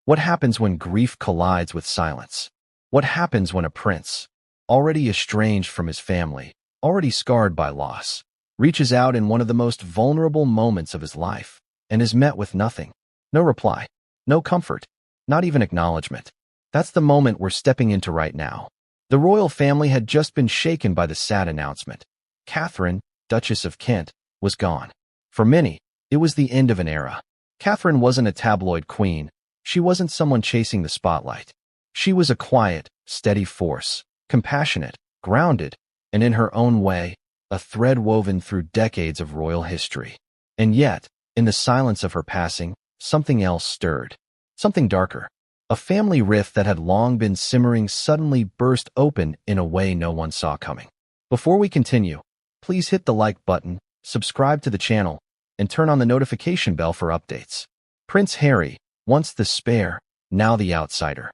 What happens when grief collides with silence? What happens when a prince, already estranged from his family, already scarred by loss, reaches out in one of the most vulnerable moments of his life and is met with nothing? No reply, no comfort, not even acknowledgement. That's the moment we're stepping into right now. The royal family had just been shaken by the sad announcement. Catherine, Duchess of Kent, was gone. For many, it was the end of an era. Catherine wasn't a tabloid queen. She wasn't someone chasing the spotlight. She was a quiet, steady force, compassionate, grounded, and in her own way, a thread woven through decades of royal history. And yet, in the silence of her passing, something else stirred. Something darker. A family rift that had long been simmering suddenly burst open in a way no one saw coming. Before we continue, please hit the like button, subscribe to the channel, and turn on the notification bell for updates. Prince Harry, once the spare, now the outsider,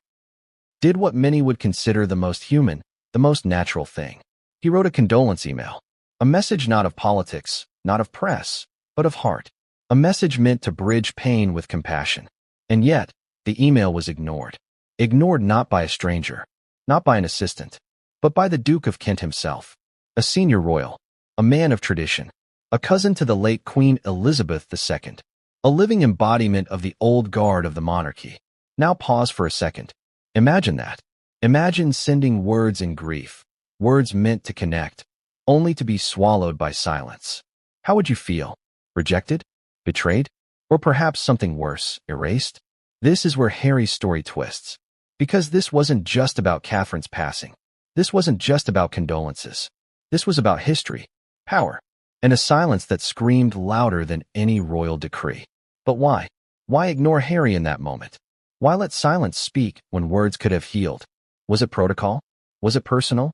did what many would consider the most human, the most natural thing. He wrote a condolence email. A message not of politics, not of press, but of heart. A message meant to bridge pain with compassion. And yet, the email was ignored. Ignored not by a stranger, not by an assistant, but by the Duke of Kent himself, a senior royal, a man of tradition, a cousin to the late Queen Elizabeth II, a living embodiment of the old guard of the monarchy. Now pause for a second. Imagine that. Imagine sending words in grief, words meant to connect, only to be swallowed by silence. How would you feel? Rejected? Betrayed? Or perhaps something worse, erased? This is where Harry's story twists. Because this wasn't just about Catherine's passing. This wasn't just about condolences. This was about history, power, and a silence that screamed louder than any royal decree. But why? Why ignore Harry in that moment? Why let silence speak when words could have healed? Was it protocol? Was it personal?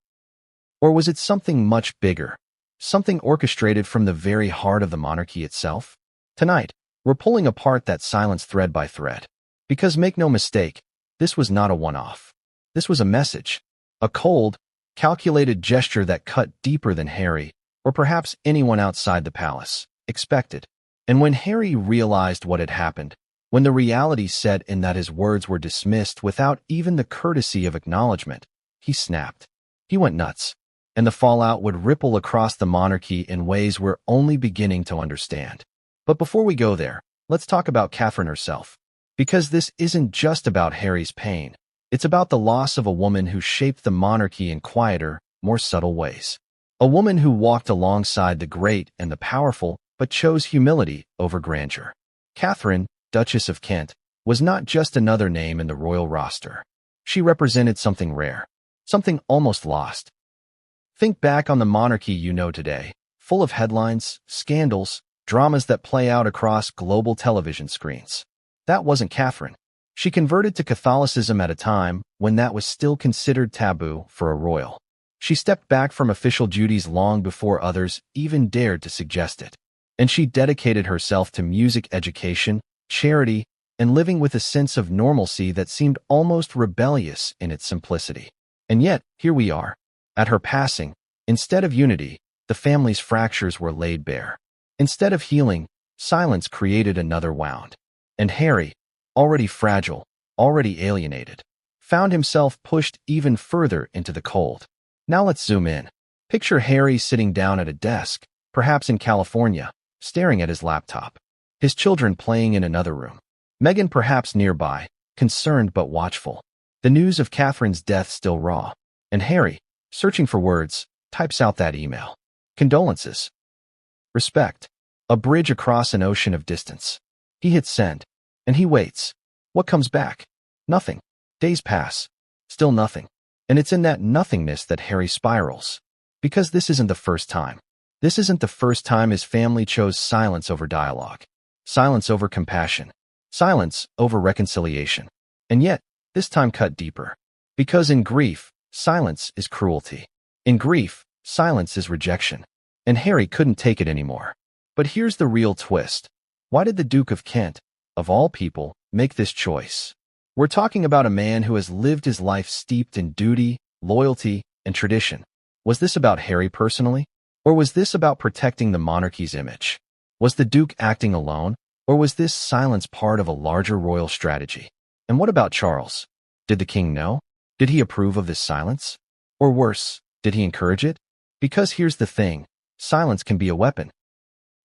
Or was it something much bigger? Something orchestrated from the very heart of the monarchy itself? Tonight, we're pulling apart that silence thread by thread. Because make no mistake, this was not a one-off. This was a message. A cold, calculated gesture that cut deeper than Harry, or perhaps anyone outside the palace, expected. And when Harry realized what had happened, when the reality set in that his words were dismissed without even the courtesy of acknowledgement, he snapped. He went nuts. And the fallout would ripple across the monarchy in ways we're only beginning to understand. But before we go there, let's talk about Catherine herself. Because this isn't just about Harry's pain. It's about the loss of a woman who shaped the monarchy in quieter, more subtle ways. A woman who walked alongside the great and the powerful, but chose humility over grandeur. Catherine, Duchess of Kent, was not just another name in the royal roster. She represented something rare, something almost lost. Think back on the monarchy you know today, full of headlines, scandals, dramas that play out across global television screens. That wasn't Catherine. She converted to Catholicism at a time when that was still considered taboo for a royal. She stepped back from official duties long before others even dared to suggest it. And she dedicated herself to music education, charity, and living with a sense of normalcy that seemed almost rebellious in its simplicity. And yet, here we are. At her passing, instead of unity, the family's fractures were laid bare. Instead of healing, silence created another wound. And Harry, already fragile, already alienated, found himself pushed even further into the cold. Now let's zoom in. Picture Harry sitting down at a desk, perhaps in California, staring at his laptop. His children playing in another room. Meghan perhaps nearby, concerned but watchful. The news of Catherine's death still raw. And Harry, searching for words, types out that email. Condolences. Respect. A bridge across an ocean of distance. He hits send. And he waits. What comes back? Nothing. Days pass. Still nothing. And it's in that nothingness that Harry spirals. Because this isn't the first time. This isn't the first time his family chose silence over dialogue. Silence over compassion. Silence over reconciliation. And yet, this time cut deeper. Because in grief, silence is cruelty. In grief, silence is rejection. And Harry couldn't take it anymore. But here's the real twist. Why did the Duke of Kent, of all people, make this choice? We're talking about a man who has lived his life steeped in duty, loyalty, and tradition. Was this about Harry personally? Or was this about protecting the monarchy's image? Was the Duke acting alone? Or was this silence part of a larger royal strategy? And what about Charles? Did the king know? Did he approve of this silence? Or worse, did he encourage it? Because here's the thing, silence can be a weapon.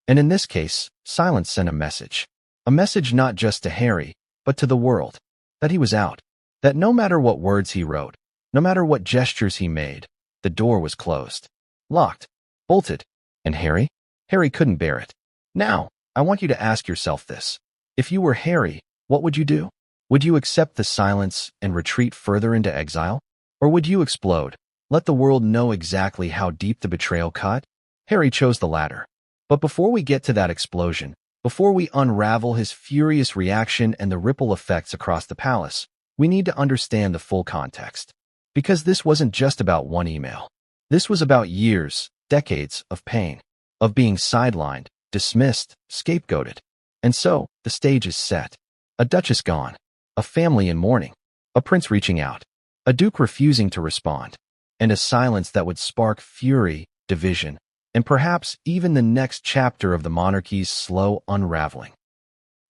And in this case, silence sent a message. A message not just to Harry, but to the world. That he was out. That no matter what words he wrote, no matter what gestures he made, the door was closed. Locked. Bolted. And Harry? Harry couldn't bear it. Now, I want you to ask yourself this. If you were Harry, what would you do? Would you accept the silence and retreat further into exile? Or would you explode? Let the world know exactly how deep the betrayal cut? Harry chose the latter. But before we get to that explosion, before we unravel his furious reaction and the ripple effects across the palace, we need to understand the full context. Because this wasn't just about one email. This was about years, decades of pain, of being sidelined, dismissed, scapegoated. And so, the stage is set. A duchess gone. A family in mourning. A prince reaching out. A duke refusing to respond. And a silence that would spark fury, division, and perhaps even the next chapter of the monarchy's slow unraveling.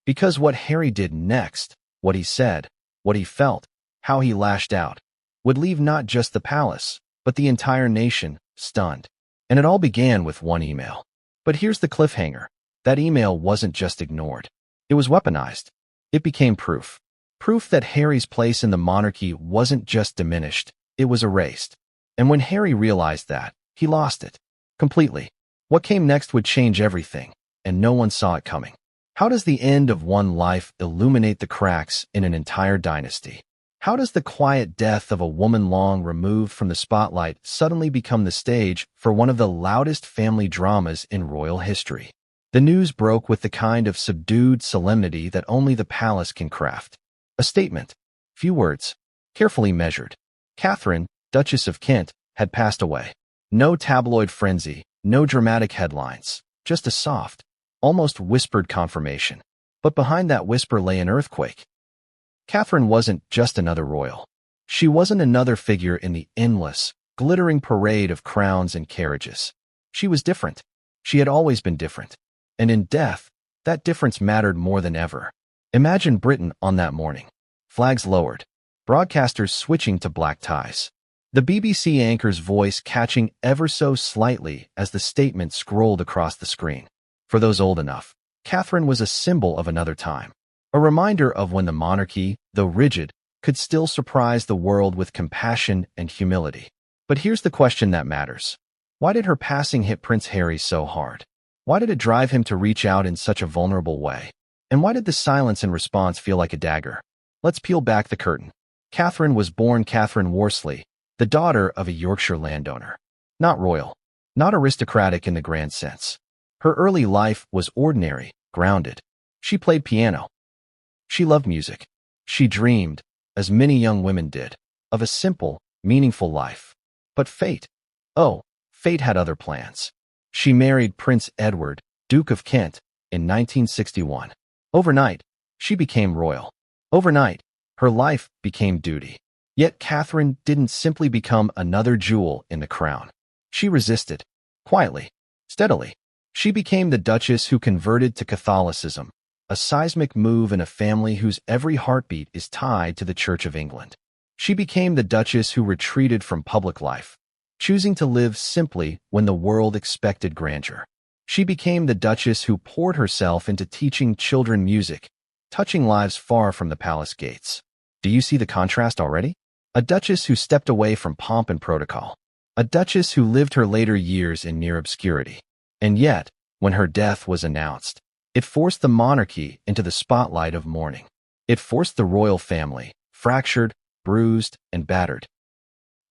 Because what Harry did next, what he said, what he felt, how he lashed out, would leave not just the palace, but the entire nation stunned. And it all began with one email. But here's the cliffhanger. That email wasn't just ignored. It was weaponized. It became proof. Proof that Harry's place in the monarchy wasn't just diminished, it was erased. And when Harry realized that, he lost it. Completely. What came next would change everything, and no one saw it coming. How does the end of one life illuminate the cracks in an entire dynasty? How does the quiet death of a woman long removed from the spotlight suddenly become the stage for one of the loudest family dramas in royal history? The news broke with the kind of subdued solemnity that only the palace can craft. A statement. Few words. Carefully measured. Catherine, Duchess of Kent, had passed away. No tabloid frenzy, no dramatic headlines, just a soft, almost whispered confirmation. But behind that whisper lay an earthquake. Catherine wasn't just another royal. She wasn't another figure in the endless, glittering parade of crowns and carriages. She was different. She had always been different. And in death, that difference mattered more than ever. Imagine Britain on that morning. Flags lowered. Broadcasters switching to black ties. The BBC anchor's voice catching ever so slightly as the statement scrolled across the screen. For those old enough, Catherine was a symbol of another time. A reminder of when the monarchy, though rigid, could still surprise the world with compassion and humility. But here's the question that matters. Why did her passing hit Prince Harry so hard? Why did it drive him to reach out in such a vulnerable way? And why did the silence in response feel like a dagger? Let's peel back the curtain. Catherine was born Catherine Worsley, the daughter of a Yorkshire landowner. Not royal, not aristocratic in the grand sense. Her early life was ordinary, grounded. She played piano. She loved music. She dreamed, as many young women did, of a simple, meaningful life. But fate had other plans. She married Prince Edward, Duke of Kent, in 1961. Overnight, she became royal. Overnight, her life became duty. Yet Catherine didn't simply become another jewel in the crown. She resisted. Quietly. Steadily. She became the duchess who converted to Catholicism, a seismic move in a family whose every heartbeat is tied to the Church of England. She became the duchess who retreated from public life, choosing to live simply when the world expected grandeur. She became the duchess who poured herself into teaching children music, touching lives far from the palace gates. Do you see the contrast already? A duchess who stepped away from pomp and protocol. A duchess who lived her later years in near obscurity. And yet, when her death was announced, it forced the monarchy into the spotlight of mourning. It forced the royal family, fractured, bruised, and battered,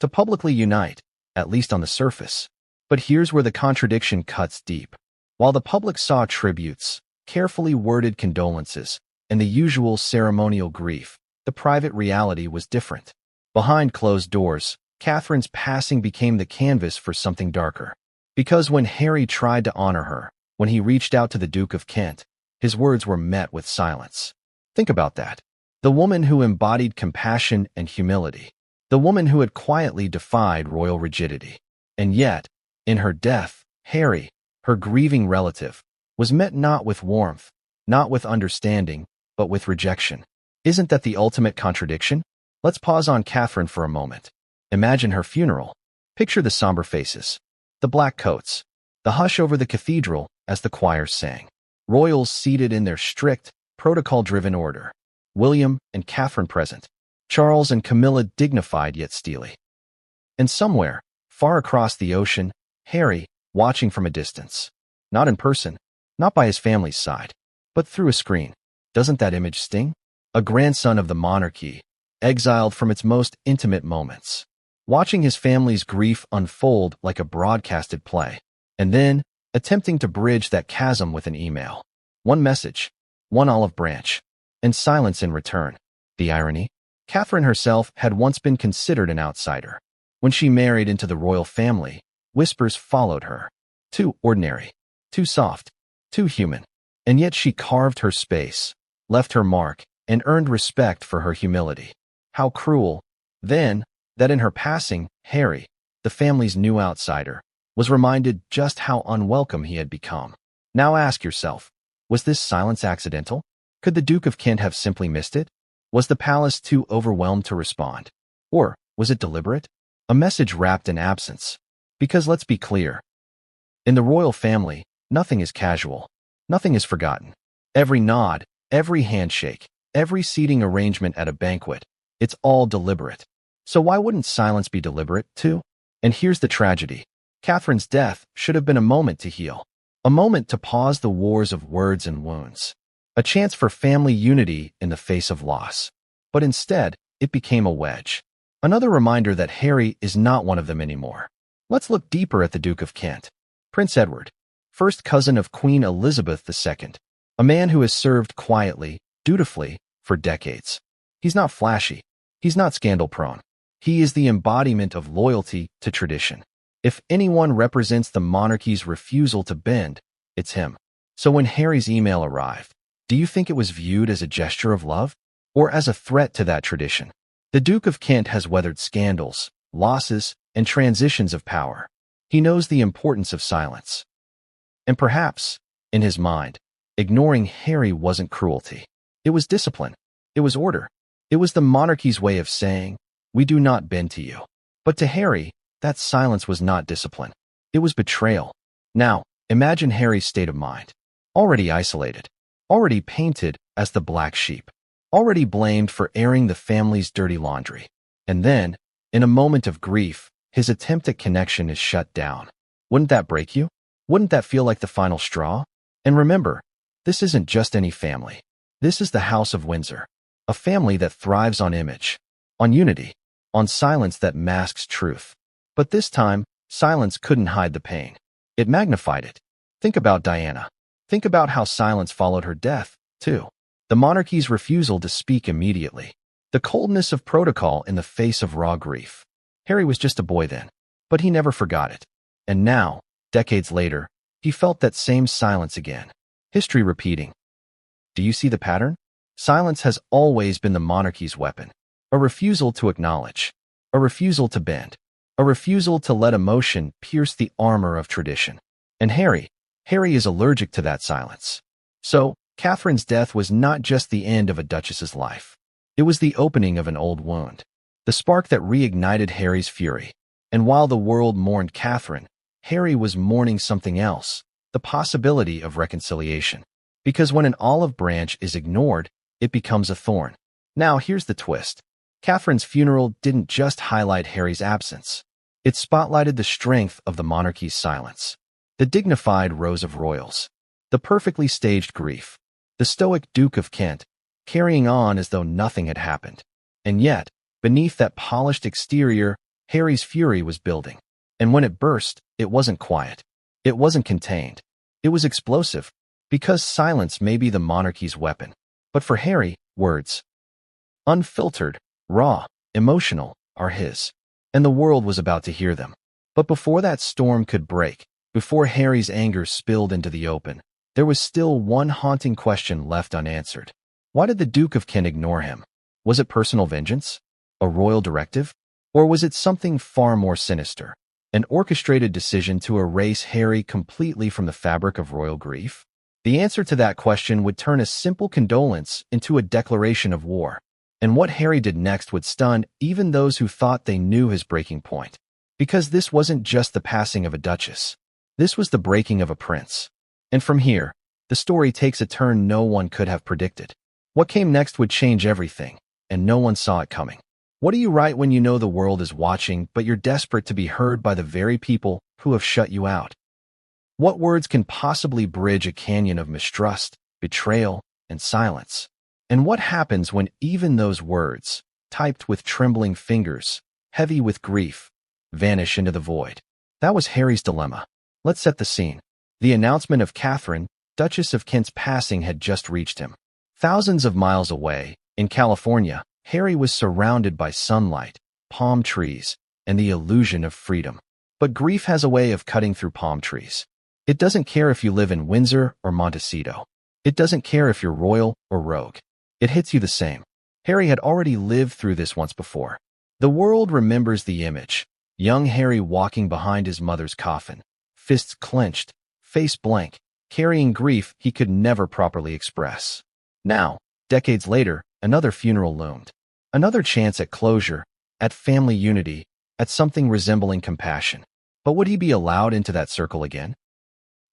to publicly unite, at least on the surface. But here's where the contradiction cuts deep. While the public saw tributes, carefully worded condolences, and the usual ceremonial grief, the private reality was different. Behind closed doors, Catherine's passing became the canvas for something darker. Because when Harry tried to honor her, when he reached out to the Duke of Kent, his words were met with silence. Think about that. The woman who embodied compassion and humility. The woman who had quietly defied royal rigidity. And yet, in her death, Harry, her grieving relative, was met not with warmth, not with understanding, but with rejection. Isn't that the ultimate contradiction? Let's pause on Catherine for a moment. Imagine her funeral. Picture the somber faces, the black coats, the hush over the cathedral as the choirs sang. Royals seated in their strict, protocol-driven order. William and Catherine present. Charles and Camilla dignified yet steely. And somewhere, far across the ocean, Harry, watching from a distance. Not in person, not by his family's side, but through a screen. Doesn't that image sting? A grandson of the monarchy, exiled from its most intimate moments. Watching his family's grief unfold like a broadcasted play. And then, attempting to bridge that chasm with an email. One message, one olive branch, and silence in return. The irony? Catherine herself had once been considered an outsider. When she married into the royal family, whispers followed her. Too ordinary, too soft, too human. And yet she carved her space, left her mark, and earned respect for her humility. How cruel, then, that in her passing, Harry, the family's new outsider, was reminded just how unwelcome he had become. Now ask yourself, was this silence accidental? Could the Duke of Kent have simply missed it? Was the palace too overwhelmed to respond? Or was it deliberate? A message wrapped in absence. Because let's be clear, in the royal family, nothing is casual. Nothing is forgotten. Every nod, every handshake, every seating arrangement at a banquet, it's all deliberate. So why wouldn't silence be deliberate, too? And here's the tragedy. Catherine's death should have been a moment to heal. A moment to pause the wars of words and wounds. A chance for family unity in the face of loss. But instead, it became a wedge. Another reminder that Harry is not one of them anymore. Let's look deeper at the Duke of Kent. Prince Edward, first cousin of Queen Elizabeth II, a man who has served quietly, dutifully, for decades. He's not flashy. He's not scandal-prone. He is the embodiment of loyalty to tradition. If anyone represents the monarchy's refusal to bend, it's him. So when Harry's email arrived, do you think it was viewed as a gesture of love or as a threat to that tradition? The Duke of Kent has weathered scandals, losses, and transitions of power. He knows the importance of silence. And perhaps, in his mind, ignoring Harry wasn't cruelty. It was discipline. It was order. It was the monarchy's way of saying, we do not bend to you. But to Harry, that silence was not discipline. It was betrayal. Now, imagine Harry's state of mind. Already isolated. Already painted as the black sheep. Already blamed for airing the family's dirty laundry. And then, in a moment of grief, his attempt at connection is shut down. Wouldn't that break you? Wouldn't that feel like the final straw? And remember, this isn't just any family. This is the House of Windsor. A family that thrives on image, on unity, on silence that masks truth. But this time, silence couldn't hide the pain. It magnified it. Think about Diana. Think about how silence followed her death, too. The monarchy's refusal to speak immediately. The coldness of protocol in the face of raw grief. Harry was just a boy then, but he never forgot it. And now, decades later, he felt that same silence again. History repeating. Do you see the pattern? Silence has always been the monarchy's weapon. A refusal to acknowledge. A refusal to bend. A refusal to let emotion pierce the armor of tradition. And Harry is allergic to that silence. So, Catherine's death was not just the end of a duchess's life. It was the opening of an old wound. The spark that reignited Harry's fury. And while the world mourned Catherine, Harry was mourning something else, the possibility of reconciliation. Because when an olive branch is ignored, it becomes a thorn. Now here's the twist. Catherine's funeral didn't just highlight Harry's absence. It spotlighted the strength of the monarchy's silence. The dignified rows of royals. The perfectly staged grief. The stoic Duke of Kent, carrying on as though nothing had happened. And yet, beneath that polished exterior, Harry's fury was building. And when it burst, it wasn't quiet. It wasn't contained. It was explosive. Because silence may be the monarchy's weapon. But for Harry, words, unfiltered, raw, emotional, are his. And the world was about to hear them. But before that storm could break, before Harry's anger spilled into the open, there was still one haunting question left unanswered. Why did the Duke of Kent ignore him? Was it personal vengeance? A royal directive? Or was it something far more sinister? An orchestrated decision to erase Harry completely from the fabric of royal grief? The answer to that question would turn a simple condolence into a declaration of war. And what Harry did next would stun even those who thought they knew his breaking point. Because this wasn't just the passing of a duchess. This was the breaking of a prince. And from here, the story takes a turn no one could have predicted. What came next would change everything, and no one saw it coming. What do you write when you know the world is watching, but you're desperate to be heard by the very people who have shut you out? What words can possibly bridge a canyon of mistrust, betrayal, and silence? And what happens when even those words, typed with trembling fingers, heavy with grief, vanish into the void? That was Harry's dilemma. Let's set the scene. The announcement of Catherine, Duchess of Kent's passing had just reached him. Thousands of miles away, in California, Harry was surrounded by sunlight, palm trees, and the illusion of freedom. But grief has a way of cutting through palm trees. It doesn't care if you live in Windsor or Montecito. It doesn't care if you're royal or rogue. It hits you the same. Harry had already lived through this once before. The world remembers the image. Young Harry walking behind his mother's coffin, fists clenched, face blank, carrying grief he could never properly express. Now, decades later, another funeral loomed. Another chance at closure, at family unity, at something resembling compassion. But would he be allowed into that circle again?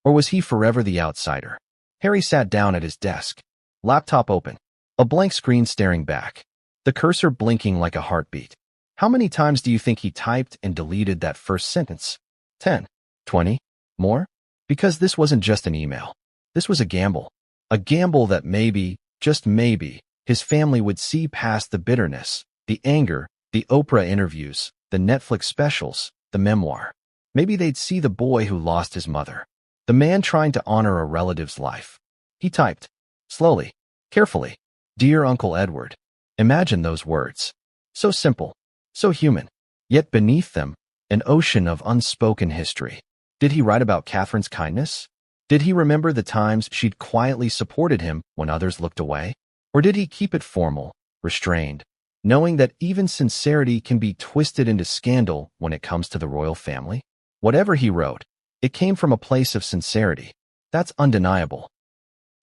Or was he forever the outsider? Harry sat down at his desk, laptop open, a blank screen staring back, the cursor blinking like a heartbeat. How many times do you think he typed and deleted that first sentence? 10? 20? More? Because this wasn't just an email. This was a gamble. A gamble that maybe, just maybe, his family would see past the bitterness, the anger, the Oprah interviews, the Netflix specials, the memoir. Maybe they'd see the boy who lost his mother, the man trying to honor a relative's life. He typed, slowly, carefully, "Dear Uncle Edward." Imagine those words. So simple, so human. Yet beneath them, an ocean of unspoken history. Did he write about Catherine's kindness? Did he remember the times she'd quietly supported him when others looked away? Or did he keep it formal, restrained, knowing that even sincerity can be twisted into scandal when it comes to the royal family? Whatever he wrote, it came from a place of sincerity. That's undeniable.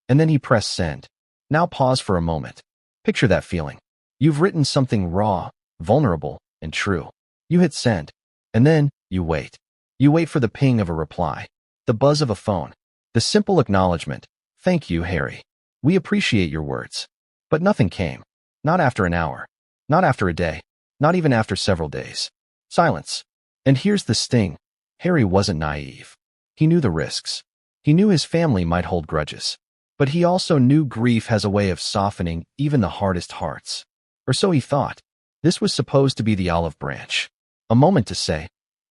And then he pressed send. Now pause for a moment. Picture that feeling. You've written something raw, vulnerable, and true. You hit send. And then you wait. You wait for the ping of a reply, the buzz of a phone, the simple acknowledgement. "Thank you, Harry. We appreciate your words." But nothing came. Not after an hour. Not after a day. Not even after several days. Silence. And here's the sting. Harry wasn't naive. He knew the risks. He knew his family might hold grudges. But he also knew grief has a way of softening even the hardest hearts. Or so he thought. This was supposed to be the olive branch. A moment to say,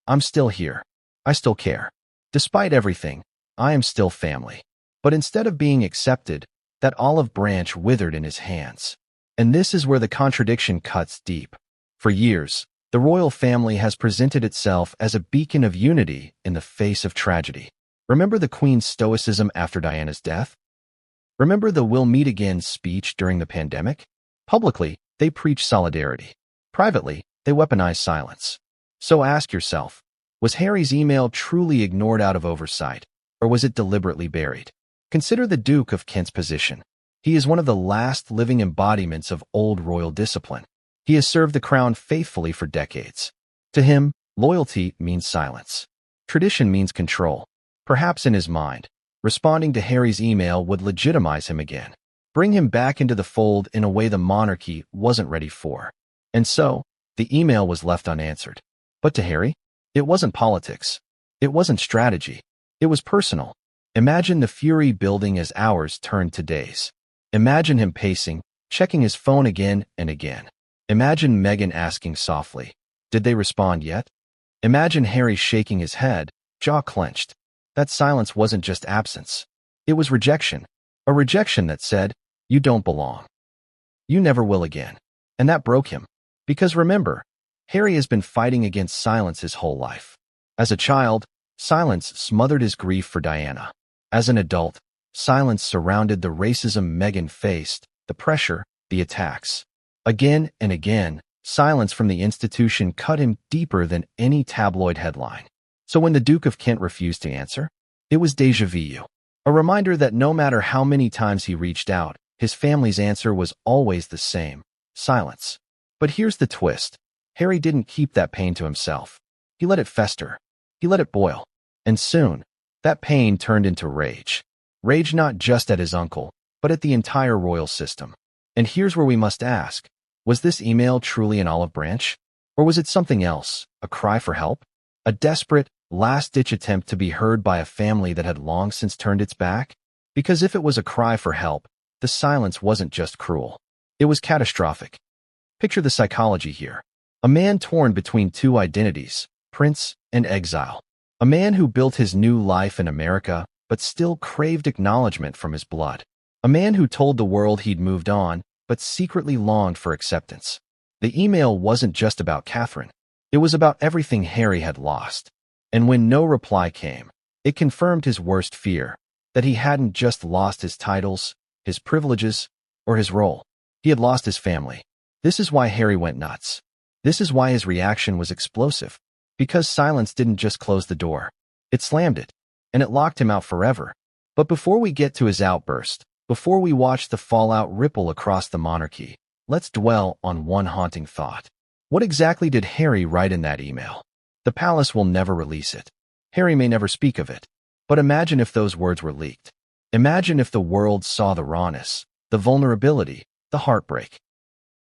"I'm still here. I still care. Despite everything, I am still family." But instead of being accepted, that olive branch withered in his hands. And this is where the contradiction cuts deep. For years, the royal family has presented itself as a beacon of unity in the face of tragedy. Remember the Queen's stoicism after Diana's death? Remember the "we'll meet again" speech during the pandemic? Publicly, they preached solidarity. Privately, they weaponized silence. So ask yourself, was Harry's email truly ignored out of oversight, or was it deliberately buried? Consider the Duke of Kent's position. He is one of the last living embodiments of old royal discipline. He has served the crown faithfully for decades. To him, loyalty means silence. Tradition means control. Perhaps in his mind, responding to Harry's email would legitimize him again, bring him back into the fold in a way the monarchy wasn't ready for. And so, the email was left unanswered. But to Harry, it wasn't politics. It wasn't strategy. It was personal. Imagine the fury building as hours turned to days. Imagine him pacing, checking his phone again and again. Imagine Meghan asking softly, "Did they respond yet?" Imagine Harry shaking his head, jaw clenched. That silence wasn't just absence. It was rejection. A rejection that said, "You don't belong. You never will again." And that broke him. Because remember, Harry has been fighting against silence his whole life. As a child, silence smothered his grief for Diana. As an adult, silence surrounded the racism Meghan faced, the pressure, the attacks. Again and again, silence from the institution cut him deeper than any tabloid headline. So when the Duke of Kent refused to answer, it was déjà vu. A reminder that no matter how many times he reached out, his family's answer was always the same: silence. But here's the twist. Harry didn't keep that pain to himself. He let it fester. He let it boil. And soon, that pain turned into rage. Rage not just at his uncle, but at the entire royal system. And here's where we must ask, was this email truly an olive branch? Or was it something else, a cry for help? A desperate, last-ditch attempt to be heard by a family that had long since turned its back? Because if it was a cry for help, the silence wasn't just cruel. It was catastrophic. Picture the psychology here. A man torn between two identities, prince and exile. A man who built his new life in America, but still craved acknowledgement from his blood. A man who told the world he'd moved on, but secretly longed for acceptance. The email wasn't just about Catherine. It was about everything Harry had lost. And when no reply came, it confirmed his worst fear, that he hadn't just lost his titles, his privileges, or his role. He had lost his family. This is why Harry went nuts. This is why his reaction was explosive. Because silence didn't just close the door. It slammed it, and it locked him out forever. But before we get to his outburst, before we watch the fallout ripple across the monarchy, let's dwell on one haunting thought. What exactly did Harry write in that email? The palace will never release it. Harry may never speak of it. But imagine if those words were leaked. Imagine if the world saw the rawness, the vulnerability, the heartbreak.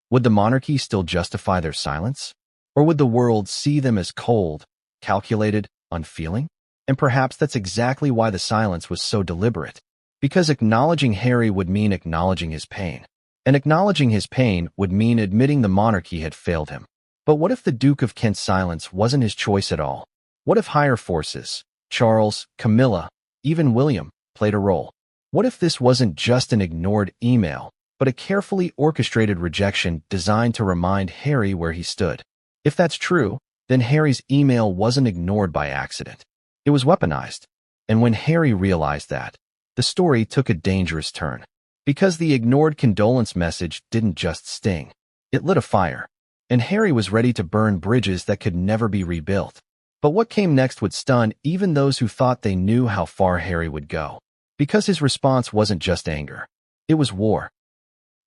Would the monarchy still justify their silence? Or would the world see them as cold, calculated, unfeeling? And perhaps that's exactly why the silence was so deliberate. Because acknowledging Harry would mean acknowledging his pain. And acknowledging his pain would mean admitting the monarchy had failed him. But what if the Duke of Kent's silence wasn't his choice at all? What if higher forces, Charles, Camilla, even William, played a role? What if this wasn't just an ignored email, but a carefully orchestrated rejection designed to remind Harry where he stood? If that's true, then Harry's email wasn't ignored by accident. It was weaponized. And when Harry realized that, the story took a dangerous turn. Because the ignored condolence message didn't just sting. It lit a fire. And Harry was ready to burn bridges that could never be rebuilt. But what came next would stun even those who thought they knew how far Harry would go. Because his response wasn't just anger. It was war.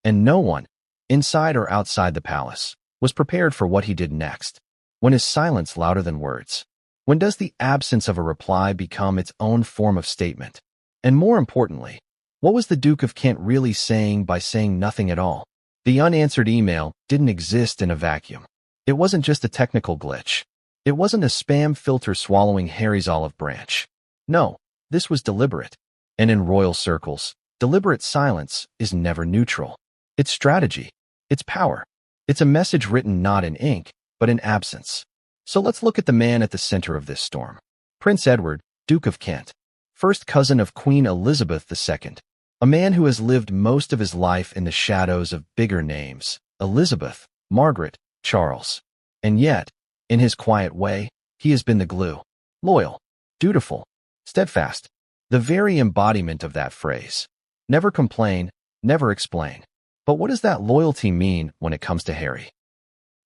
And no one, inside or outside the palace, was prepared for what he did next. When is silence louder than words? When does the absence of a reply become its own form of statement? And more importantly, what was the Duke of Kent really saying by saying nothing at all? The unanswered email didn't exist in a vacuum. It wasn't just a technical glitch. It wasn't a spam filter swallowing Harry's olive branch. No, this was deliberate. And in royal circles, deliberate silence is never neutral. It's strategy. It's power. It's a message written not in ink, but in absence. So let's look at the man at the center of this storm. Prince Edward, Duke of Kent, first cousin of Queen Elizabeth II, a man who has lived most of his life in the shadows of bigger names, Elizabeth, Margaret, Charles. And yet, in his quiet way, he has been the glue. Loyal, dutiful, steadfast. The very embodiment of that phrase. Never complain, never explain. But what does that loyalty mean when it comes to Harry?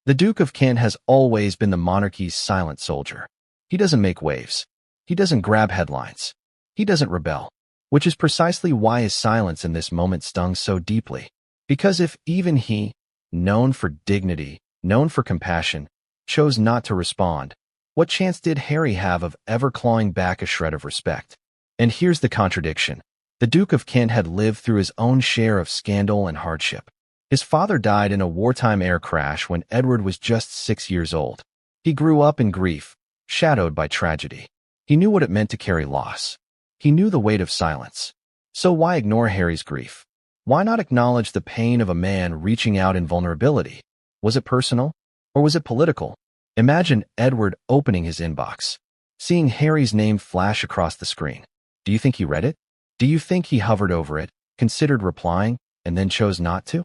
The Duke of Kent has always been the monarchy's silent soldier. He doesn't make waves. He doesn't grab headlines. He doesn't rebel. Which is precisely why his silence in this moment stung so deeply. Because if even he, known for dignity, known for compassion, chose not to respond, what chance did Harry have of ever clawing back a shred of respect? And here's the contradiction. The Duke of Kent had lived through his own share of scandal and hardship. His father died in a wartime air crash when Edward was just 6 years old. He grew up in grief, shadowed by tragedy. He knew what it meant to carry loss. He knew the weight of silence. So why ignore Harry's grief? Why not acknowledge the pain of a man reaching out in vulnerability? Was it personal? Or was it political? Imagine Edward opening his inbox, seeing Harry's name flash across the screen. Do you think he read it? Do you think he hovered over it, considered replying, and then chose not to?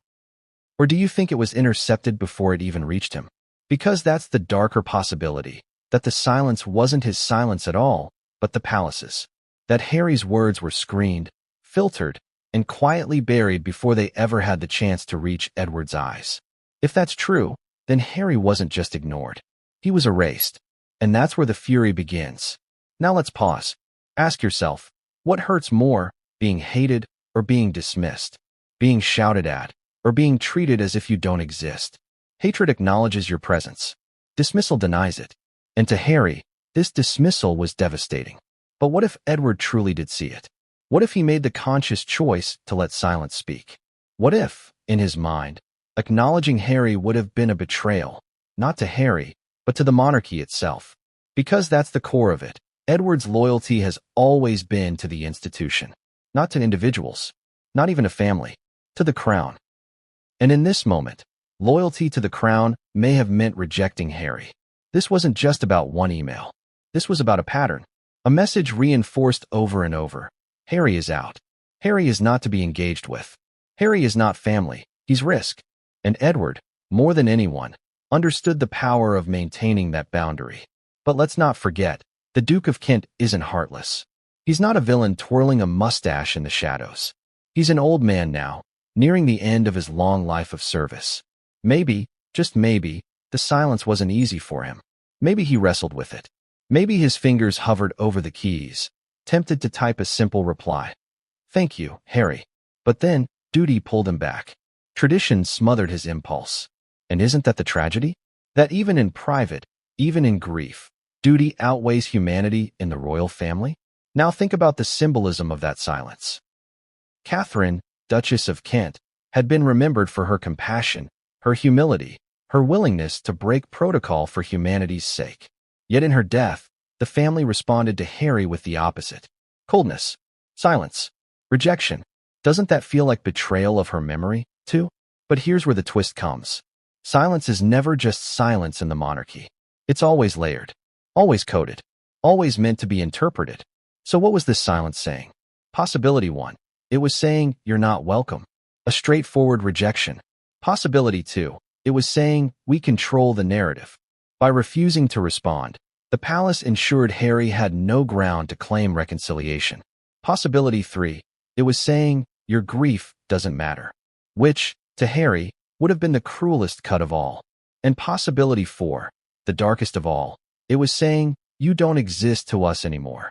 Or do you think it was intercepted before it even reached him? Because that's the darker possibility, that the silence wasn't his silence at all, but the palace's. That Harry's words were screened, filtered, and quietly buried before they ever had the chance to reach Edward's eyes. If that's true, then Harry wasn't just ignored. He was erased. And that's where the fury begins. Now let's pause. Ask yourself, What hurts more, being hated or being dismissed, being shouted at, or being treated as if you don't exist? Hatred acknowledges your presence. Dismissal denies it. And to Harry, this dismissal was devastating. But what if Edward truly did see it? What if he made the conscious choice to let silence speak? What if, in his mind, acknowledging Harry would have been a betrayal, not to Harry, but to the monarchy itself? Because that's the core of it. Edward's loyalty has always been to the institution, not to individuals, not even a family, to the crown. And in this moment, loyalty to the crown may have meant rejecting Harry. This wasn't just about one email. This was about a pattern, a message reinforced over and over. Harry is out. Harry is not to be engaged with. Harry is not family. He's risk. And Edward, more than anyone, understood the power of maintaining that boundary. But let's not forget, the Duke of Kent isn't heartless. He's not a villain twirling a mustache in the shadows. He's an old man now, nearing the end of his long life of service. Maybe, just maybe, the silence wasn't easy for him. Maybe he wrestled with it. Maybe his fingers hovered over the keys, tempted to type a simple reply. "Thank you, Harry." But then, duty pulled him back. Tradition smothered his impulse. And isn't that the tragedy? That even in private, even in grief, duty outweighs humanity in the royal family? Now think about the symbolism of that silence. Catherine, Duchess of Kent, had been remembered for her compassion, her humility, her willingness to break protocol for humanity's sake. Yet in her death, the family responded to Harry with the opposite. Coldness, silence, rejection. Doesn't that feel like betrayal of her memory, too? But here's where the twist comes. Silence is never just silence in the monarchy. It's always layered, always coded, always meant to be interpreted. So what was this silence saying? Possibility 1. It was saying, "You're not welcome." A straightforward rejection. Possibility 2. It was saying, "We control the narrative." By refusing to respond, the palace ensured Harry had no ground to claim reconciliation. Possibility 3. It was saying, "Your grief doesn't matter." Which, to Harry, would have been the cruelest cut of all. And possibility 4, the darkest of all, it was saying, "You don't exist to us anymore."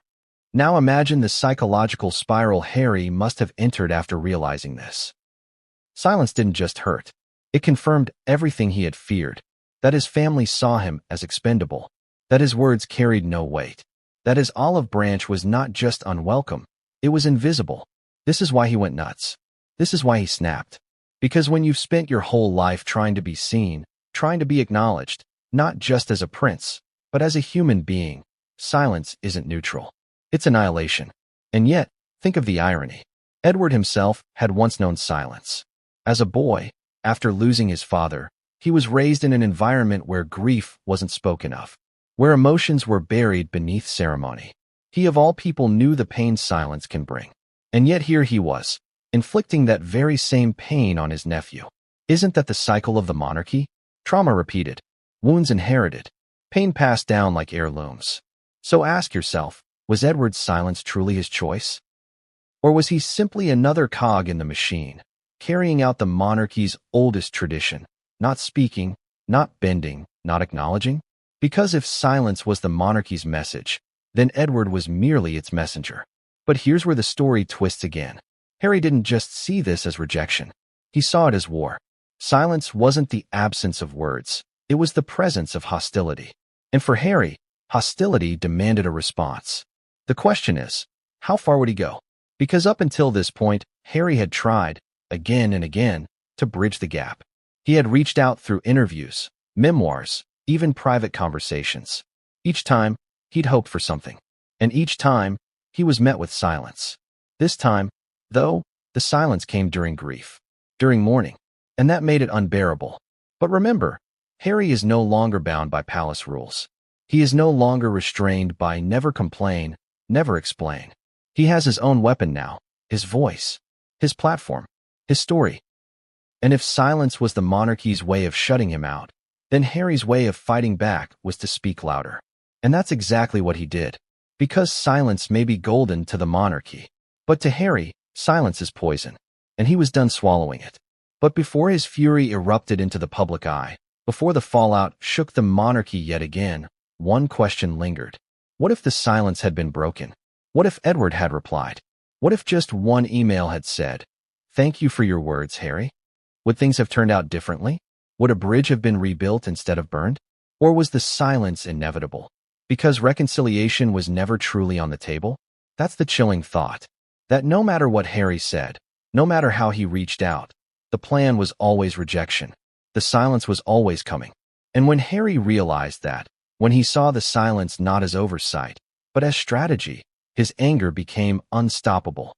Now imagine the psychological spiral Harry must have entered after realizing this. Silence didn't just hurt. It confirmed everything he had feared, that his family saw him as expendable, that his words carried no weight, that his olive branch was not just unwelcome, it was invisible. This is why he went nuts. This is why he snapped. Because when you've spent your whole life trying to be seen, trying to be acknowledged, not just as a prince, but as a human being, silence isn't neutral. It's annihilation. And yet, think of the irony. Edward himself had once known silence. As a boy, after losing his father, he was raised in an environment where grief wasn't spoken of, where emotions were buried beneath ceremony. He of all people knew the pain silence can bring. And yet here he was, inflicting that very same pain on his nephew. Isn't that the cycle of the monarchy? Trauma repeated, wounds inherited, pain passed down like heirlooms. So ask yourself, was Edward's silence truly his choice? Or was he simply another cog in the machine, carrying out the monarchy's oldest tradition, not speaking, not bending, not acknowledging? Because if silence was the monarchy's message, then Edward was merely its messenger. But here's where the story twists again. Harry didn't just see this as rejection. He saw it as war. Silence wasn't the absence of words. It was the presence of hostility. And for Harry, hostility demanded a response. The question is, how far would he go? Because up until this point, Harry had tried, again and again, to bridge the gap. He had reached out through interviews, memoirs, even private conversations. Each time, he'd hoped for something. And each time, he was met with silence. This time, though, the silence came during grief, during mourning, and that made it unbearable. But remember, Harry is no longer bound by palace rules. He is no longer restrained by never complain, never explain. He has his own weapon now, his voice, his platform, his story. And if silence was the monarchy's way of shutting him out, then Harry's way of fighting back was to speak louder. And that's exactly what he did. Because silence may be golden to the monarchy, but to Harry, silence is poison, and he was done swallowing it. But before his fury erupted into the public eye, before the fallout shook the monarchy yet again, one question lingered. What if the silence had been broken? What if Edward had replied? What if just one email had said, "Thank you for your words, Harry"? Would things have turned out differently? Would a bridge have been rebuilt instead of burned? Or was the silence inevitable? Because reconciliation was never truly on the table? That's the chilling thought. That no matter what Harry said, no matter how he reached out, the plan was always rejection. The silence was always coming. And when Harry realized that, when he saw the silence not as oversight, but as strategy, his anger became unstoppable.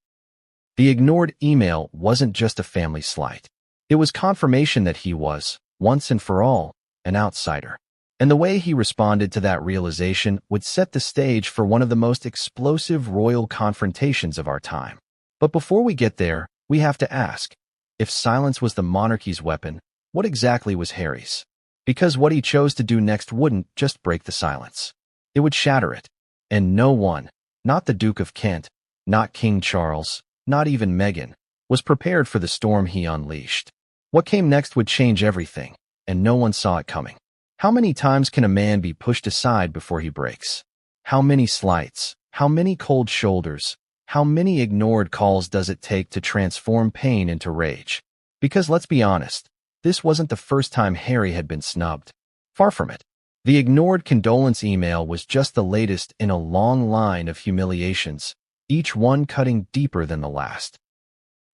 The ignored email wasn't just a family slight. It was confirmation that he was, once and for all, an outsider. And the way he responded to that realization would set the stage for one of the most explosive royal confrontations of our time. But before we get there, we have to ask, if silence was the monarchy's weapon, what exactly was Harry's? Because what he chose to do next wouldn't just break the silence. It would shatter it. And no one, not the Duke of Kent, not King Charles, not even Meghan, was prepared for the storm he unleashed. What came next would change everything, and no one saw it coming. How many times can a man be pushed aside before he breaks? How many slights? How many cold shoulders? How many ignored calls does it take to transform pain into rage? Because let's be honest, this wasn't the first time Harry had been snubbed. Far from it. The ignored condolence email was just the latest in a long line of humiliations, each one cutting deeper than the last.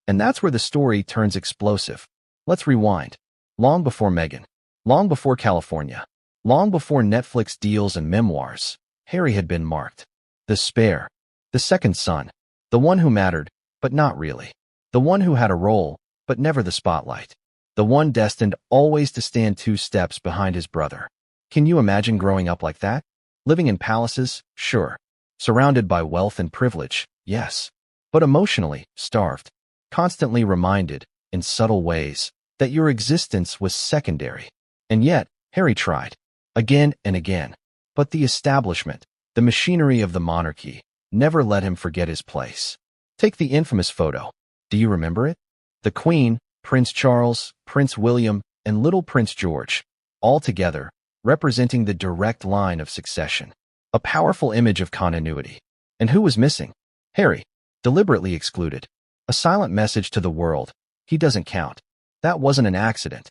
And that's where the story turns explosive. Let's rewind. Long before Meghan, long before California, long before Netflix deals and memoirs, Harry had been marked. The spare, the second son, the one who mattered, but not really. The one who had a role, but never the spotlight. The one destined always to stand 2 steps behind his brother. Can you imagine growing up like that? Living in palaces? Sure. Surrounded by wealth and privilege? Yes. But emotionally starved. Constantly reminded, in subtle ways, that your existence was secondary. And yet, Harry tried. Again and again. But the establishment, the machinery of the monarchy, never let him forget his place. Take the infamous photo. Do you remember it? The Queen, Prince Charles, Prince William, and little Prince George, all together, representing the direct line of succession. A powerful image of continuity. And who was missing? Harry, deliberately excluded. A silent message to the world. He doesn't count. That wasn't an accident.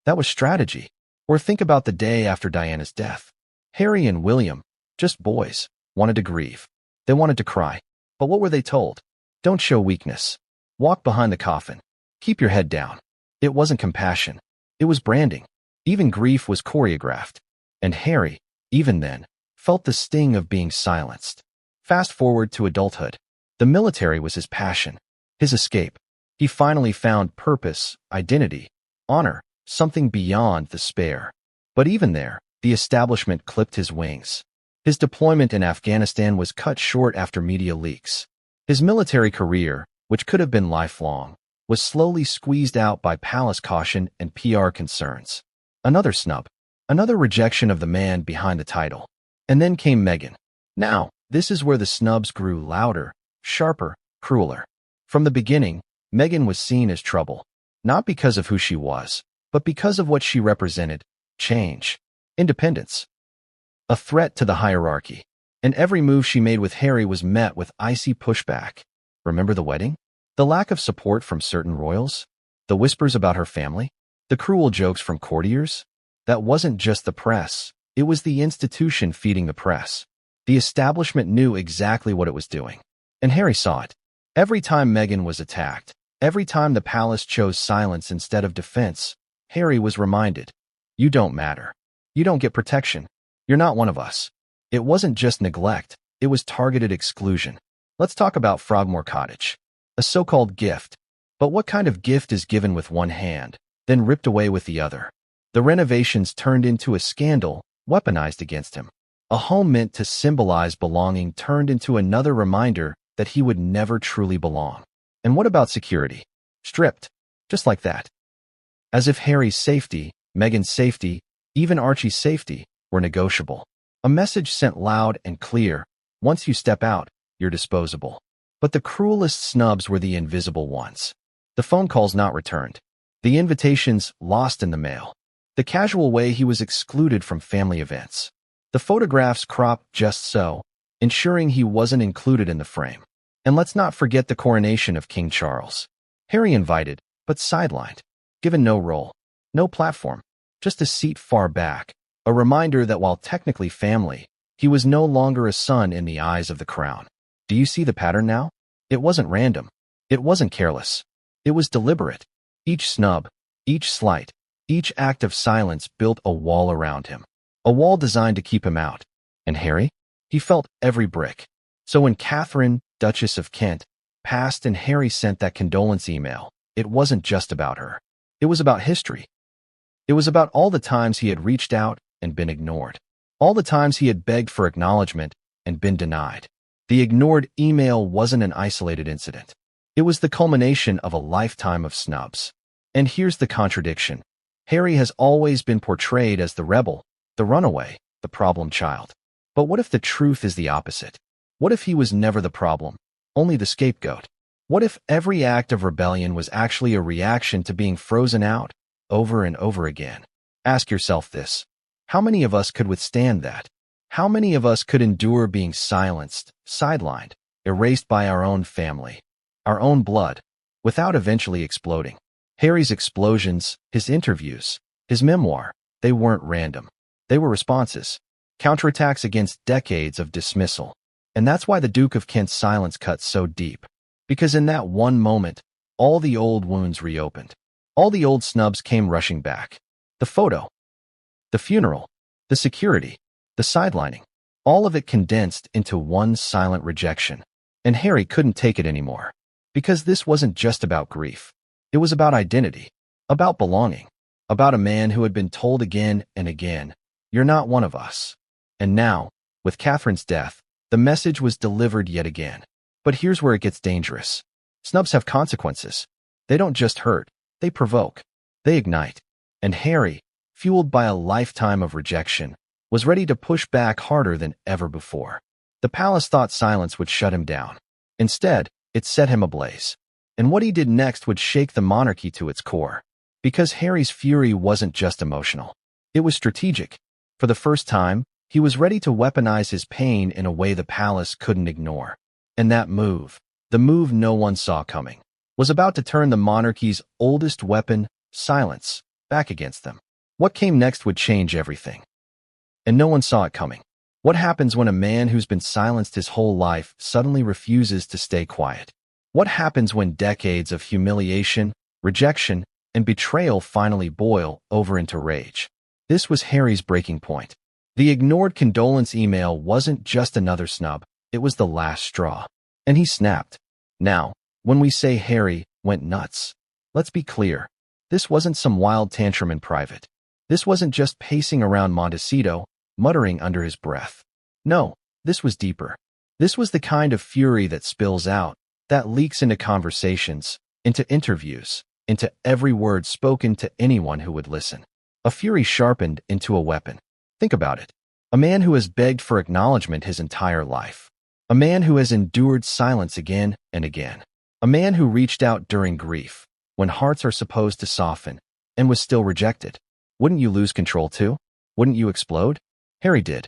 That was strategy. Or think about the day after Diana's death. Harry and William, just boys, wanted to grieve. They wanted to cry. But what were they told? Don't show weakness. Walk behind the coffin. Keep your head down. It wasn't compassion. It was branding. Even grief was choreographed. And Harry, even then, felt the sting of being silenced. Fast forward to adulthood. The military was his passion, his escape. He finally found purpose, identity, honor, something beyond the spare. But even there, the establishment clipped his wings. His deployment in Afghanistan was cut short after media leaks. His military career, which could have been lifelong, was slowly squeezed out by palace caution and PR concerns. Another snub. Another rejection of the man behind the title. And then came Meghan. Now, this is where the snubs grew louder, sharper, crueler. From the beginning, Meghan was seen as trouble. Not because of who she was, but because of what she represented. Change. Independence. A threat to the hierarchy. And every move she made with Harry was met with icy pushback. Remember the wedding? The lack of support from certain royals? The whispers about her family? The cruel jokes from courtiers? That wasn't just the press. It was the institution feeding the press. The establishment knew exactly what it was doing. And Harry saw it. Every time Meghan was attacked, every time the palace chose silence instead of defense, Harry was reminded, you don't matter. You don't get protection. You're not one of us. It wasn't just neglect. It was targeted exclusion. Let's talk about Frogmore Cottage. A so-called gift. But what kind of gift is given with one hand, then ripped away with the other? The renovations turned into a scandal, weaponized against him. A home meant to symbolize belonging turned into another reminder that he would never truly belong. And what about security? Stripped. Just like that. As if Harry's safety, Meghan's safety, even Archie's safety, were negotiable. A message sent loud and clear. Once you step out, you're disposable. But the cruelest snubs were the invisible ones. The phone calls not returned. The invitations lost in the mail. The casual way he was excluded from family events. The photographs cropped just so, ensuring he wasn't included in the frame. And let's not forget the coronation of King Charles. Harry invited, but sidelined, given no role, no platform, just a seat far back, a reminder that while technically family, he was no longer a son in the eyes of the crown. Do you see the pattern now? It wasn't random. It wasn't careless. It was deliberate. Each snub, each slight, each act of silence built a wall around him, a wall designed to keep him out. And Harry? He felt every brick. So when Catherine, Duchess of Kent, passed and Harry sent that condolence email, it wasn't just about her. It was about history. It was about all the times he had reached out and been ignored. All the times he had begged for acknowledgement and been denied. The ignored email wasn't an isolated incident. It was the culmination of a lifetime of snubs. And here's the contradiction. Harry has always been portrayed as the rebel, the runaway, the problem child. But what if the truth is the opposite? What if he was never the problem, only the scapegoat? What if every act of rebellion was actually a reaction to being frozen out, over and over again? Ask yourself this. How many of us could withstand that? How many of us could endure being silenced, sidelined, erased by our own family, our own blood, without eventually exploding? Harry's explosions, his interviews, his memoir, they weren't random. They were responses, counterattacks against decades of dismissal. And that's why the Duke of Kent's silence cut so deep. Because in that one moment, all the old wounds reopened. All the old snubs came rushing back. The photo, the funeral, the security, the sidelining, all of it condensed into one silent rejection. And Harry couldn't take it anymore. Because this wasn't just about grief. It was about identity, about belonging, about a man who had been told again and again, "You're not one of us." And now, with Catherine's death, the message was delivered yet again. But here's where it gets dangerous. Snubs have consequences. They don't just hurt, they provoke, they ignite. And Harry, fueled by a lifetime of rejection, was ready to push back harder than ever before. The palace thought silence would shut him down. Instead, it set him ablaze. And what he did next would shake the monarchy to its core. Because Harry's fury wasn't just emotional. It was strategic. For the first time, he was ready to weaponize his pain in a way the palace couldn't ignore. And that move, the move no one saw coming, was about to turn the monarchy's oldest weapon, silence, back against them. What came next would change everything. And no one saw it coming. What happens when a man who's been silenced his whole life suddenly refuses to stay quiet? What happens when decades of humiliation, rejection, and betrayal finally boil over into rage? This was Harry's breaking point. The ignored condolence email wasn't just another snub, it was the last straw. And he snapped. Now, when we say Harry went nuts, let's be clear. This wasn't some wild tantrum in private. This wasn't just pacing around Montecito, muttering under his breath. No, this was deeper. This was the kind of fury that spills out, that leaks into conversations, into interviews, into every word spoken to anyone who would listen. A fury sharpened into a weapon. Think about it. A man who has begged for acknowledgement his entire life. A man who has endured silence again and again. A man who reached out during grief, when hearts are supposed to soften, and was still rejected. Wouldn't you lose control too? Wouldn't you explode? Harry did.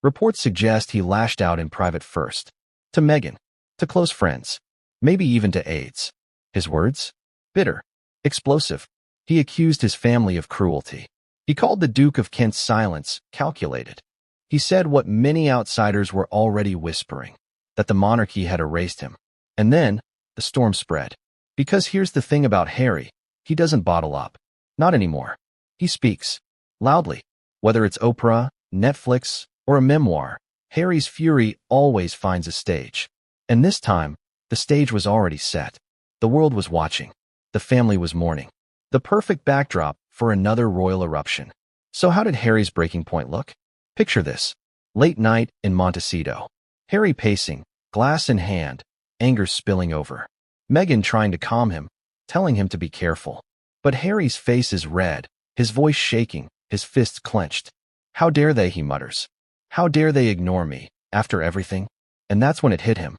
Reports suggest he lashed out in private first. To Meghan. To close friends. Maybe even to aides. His words? Bitter. Explosive. He accused his family of cruelty. He called the Duke of Kent's silence calculated. He said what many outsiders were already whispering, that the monarchy had erased him. And then, the storm spread. Because here's the thing about Harry, he doesn't bottle up. Not anymore. He speaks. Loudly. Whether it's Oprah, Netflix, or a memoir, Harry's fury always finds a stage. And this time, the stage was already set. The world was watching. The family was mourning. The perfect backdrop for another royal eruption. So how did Harry's breaking point look? Picture this. Late night in Montecito. Harry pacing, glass in hand, anger spilling over. Meghan trying to calm him, telling him to be careful. But Harry's face is red, his voice shaking, his fists clenched. How dare they, he mutters. How dare they ignore me, after everything? And that's when it hit him.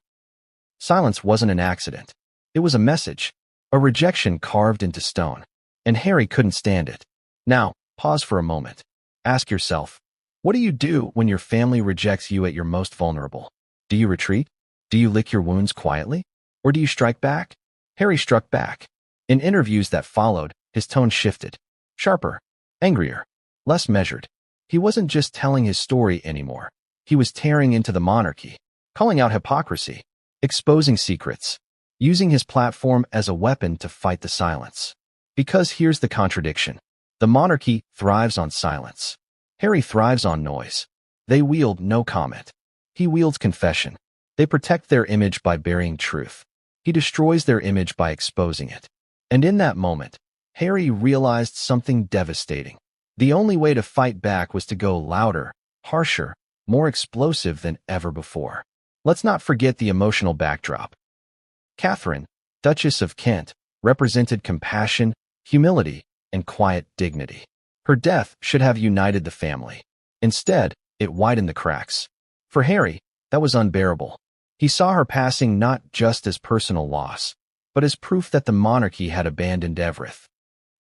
Silence wasn't an accident. It was a message, a rejection carved into stone. And Harry couldn't stand it. Now, pause for a moment. Ask yourself, What do you do when your family rejects you at your most vulnerable? Do you retreat? Do you lick your wounds quietly? Or do you strike back? Harry struck back. In interviews that followed, his tone shifted. Sharper, angrier, less measured. He wasn't just telling his story anymore. He was tearing into the monarchy, calling out hypocrisy, exposing secrets, using his platform as a weapon to fight the silence. Because here's the contradiction. The monarchy thrives on silence. Harry thrives on noise. They wield no comment. He wields confession. They protect their image by burying truth. He destroys their image by exposing it. And in that moment, Harry realized something devastating. The only way to fight back was to go louder, harsher, more explosive than ever before. Let's not forget the emotional backdrop. Catherine, Duchess of Kent, represented compassion, humility, and quiet dignity. Her death should have united the family. Instead, it widened the cracks. For Harry, that was unbearable. He saw her passing not just as personal loss, but as proof that the monarchy had abandoned Everett.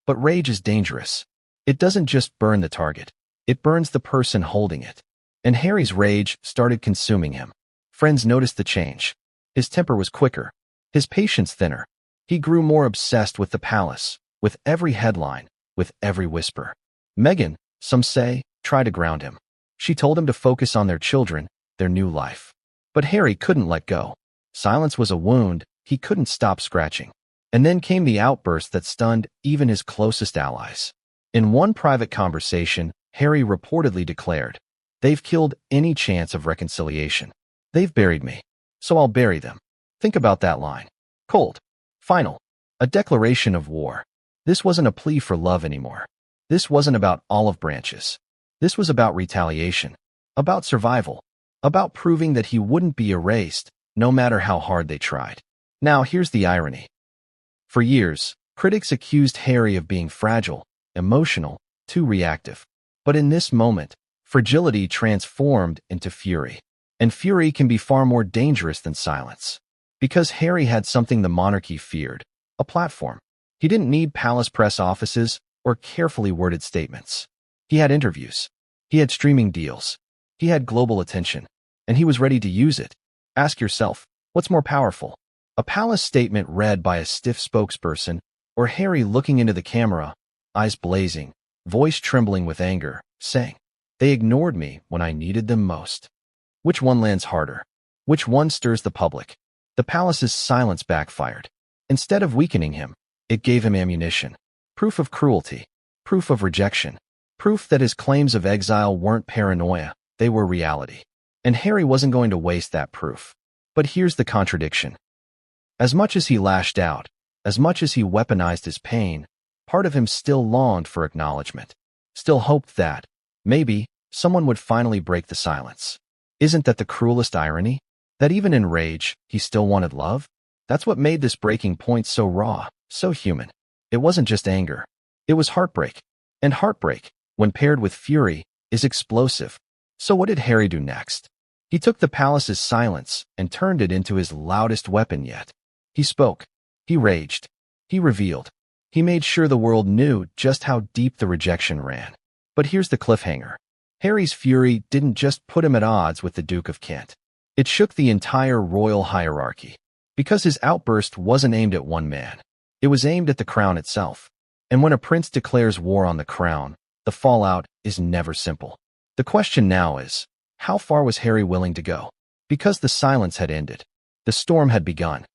But rage is dangerous. It doesn't just burn the target. It burns the person holding it. And Harry's rage started consuming him. Friends noticed the change. His temper was quicker. His patience thinner. He grew more obsessed with the palace, with every headline, with every whisper. Meghan, some say, tried to ground him. She told him to focus on their children, their new life. But Harry couldn't let go. Silence was a wound he couldn't stop scratching. And then came the outburst that stunned even his closest allies. In one private conversation, Harry reportedly declared, "They've killed any chance of reconciliation. They've buried me, so I'll bury them." Think about that line. Cold. Final. A declaration of war. This wasn't a plea for love anymore. This wasn't about olive branches. This was about retaliation. About survival. About proving that he wouldn't be erased, no matter how hard they tried. Now here's the irony. For years, critics accused Harry of being fragile, emotional, too reactive. But in this moment, fragility transformed into fury. And fury can be far more dangerous than silence. Because Harry had something the monarchy feared, a platform. He didn't need palace press offices or carefully worded statements. He had interviews. He had streaming deals. He had global attention. And he was ready to use it. Ask yourself, what's more powerful? A palace statement read by a stiff spokesperson, or Harry looking into the camera, eyes blazing, voice trembling with anger, saying, "They ignored me when I needed them most." Which one lands harder? Which one stirs the public? The palace's silence backfired. Instead of weakening him, it gave him ammunition. Proof of cruelty. Proof of rejection. Proof that his claims of exile weren't paranoia, they were reality. And Harry wasn't going to waste that proof. But here's the contradiction. As much as he lashed out, as much as he weaponized his pain, part of him still longed for acknowledgement. Still hoped that, maybe, someone would finally break the silence. Isn't that the cruelest irony? That even in rage, he still wanted love? That's what made this breaking point so raw, so human. It wasn't just anger. It was heartbreak. And heartbreak, when paired with fury, is explosive. So what did Harry do next? He took the palace's silence and turned it into his loudest weapon yet. He spoke. He raged. He revealed. He made sure the world knew just how deep the rejection ran. But here's the cliffhanger. Harry's fury didn't just put him at odds with the Duke of Kent. It shook the entire royal hierarchy. Because his outburst wasn't aimed at one man. It was aimed at the crown itself. And when a prince declares war on the crown, the fallout is never simple. The question now is, how far was Harry willing to go? Because the silence had ended. The storm had begun.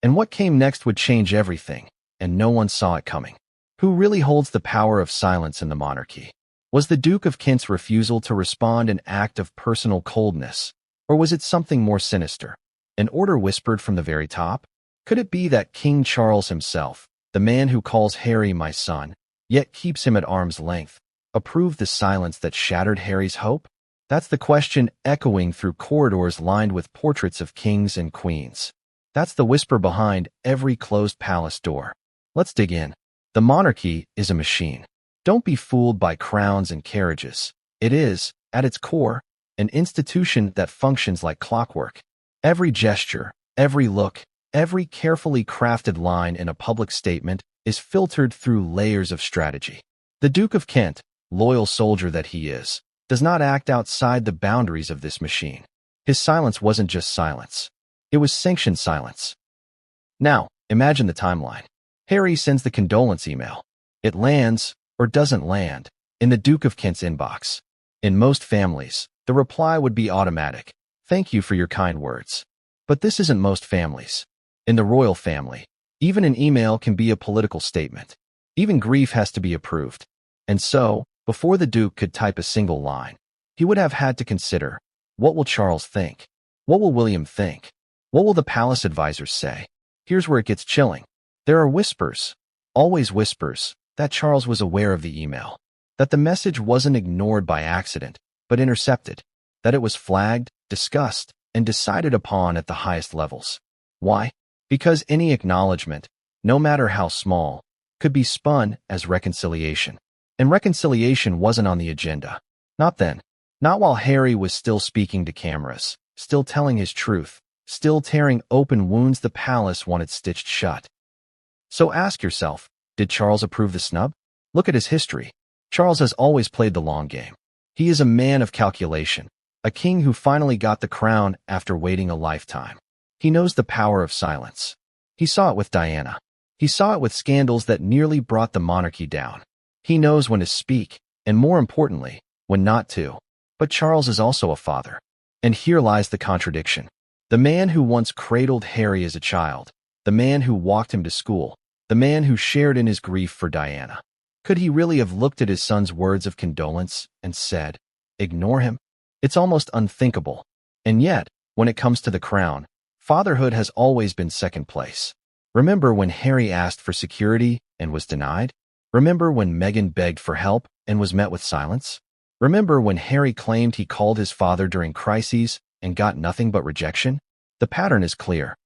And what came next would change everything, and no one saw it coming. Who really holds the power of silence in the monarchy? Was the Duke of Kent's refusal to respond an act of personal coldness? Or was it something more sinister? An order whispered from the very top? Could it be that King Charles himself, the man who calls Harry my son, yet keeps him at arm's length, approved the silence that shattered Harry's hope? That's the question echoing through corridors lined with portraits of kings and queens. That's the whisper behind every closed palace door. Let's dig in. The monarchy is a machine. Don't be fooled by crowns and carriages. It is, at its core, an institution that functions like clockwork. Every gesture, every look, every carefully crafted line in a public statement is filtered through layers of strategy. The Duke of Kent, loyal soldier that he is, does not act outside the boundaries of this machine. His silence wasn't just silence. It was sanctioned silence. Now, imagine the timeline. Harry sends the condolence email. It lands, or doesn't land, in the Duke of Kent's inbox. In most families, the reply would be automatic. Thank you for your kind words. But this isn't most families. In the royal family, even an email can be a political statement. Even grief has to be approved. And so, before the Duke could type a single line, he would have had to consider, what will Charles think? What will William think? What will the palace advisors say? Here's where it gets chilling. There are whispers, always whispers, that Charles was aware of the email, that the message wasn't ignored by accident, but intercepted, that it was flagged, discussed, and decided upon at the highest levels. Why? Because any acknowledgement, no matter how small, could be spun as reconciliation. And reconciliation wasn't on the agenda. Not then. Not while Harry was still speaking to cameras, still telling his truth, still tearing open wounds the palace wanted stitched shut. So ask yourself, did Charles approve the snub? Look at his history. Charles has always played the long game. He is a man of calculation, a king who finally got the crown after waiting a lifetime. He knows the power of silence. He saw it with Diana. He saw it with scandals that nearly brought the monarchy down. He knows when to speak, and more importantly, when not to. But Charles is also a father. And here lies the contradiction. The man who once cradled Harry as a child, the man who walked him to school, the man who shared in his grief for Diana. Could he really have looked at his son's words of condolence and said, ignore him? It's almost unthinkable. And yet, when it comes to the crown, fatherhood has always been second place. Remember when Harry asked for security and was denied? Remember when Meghan begged for help and was met with silence? Remember when Harry claimed he called his father during crises and got nothing but rejection? The pattern is clear.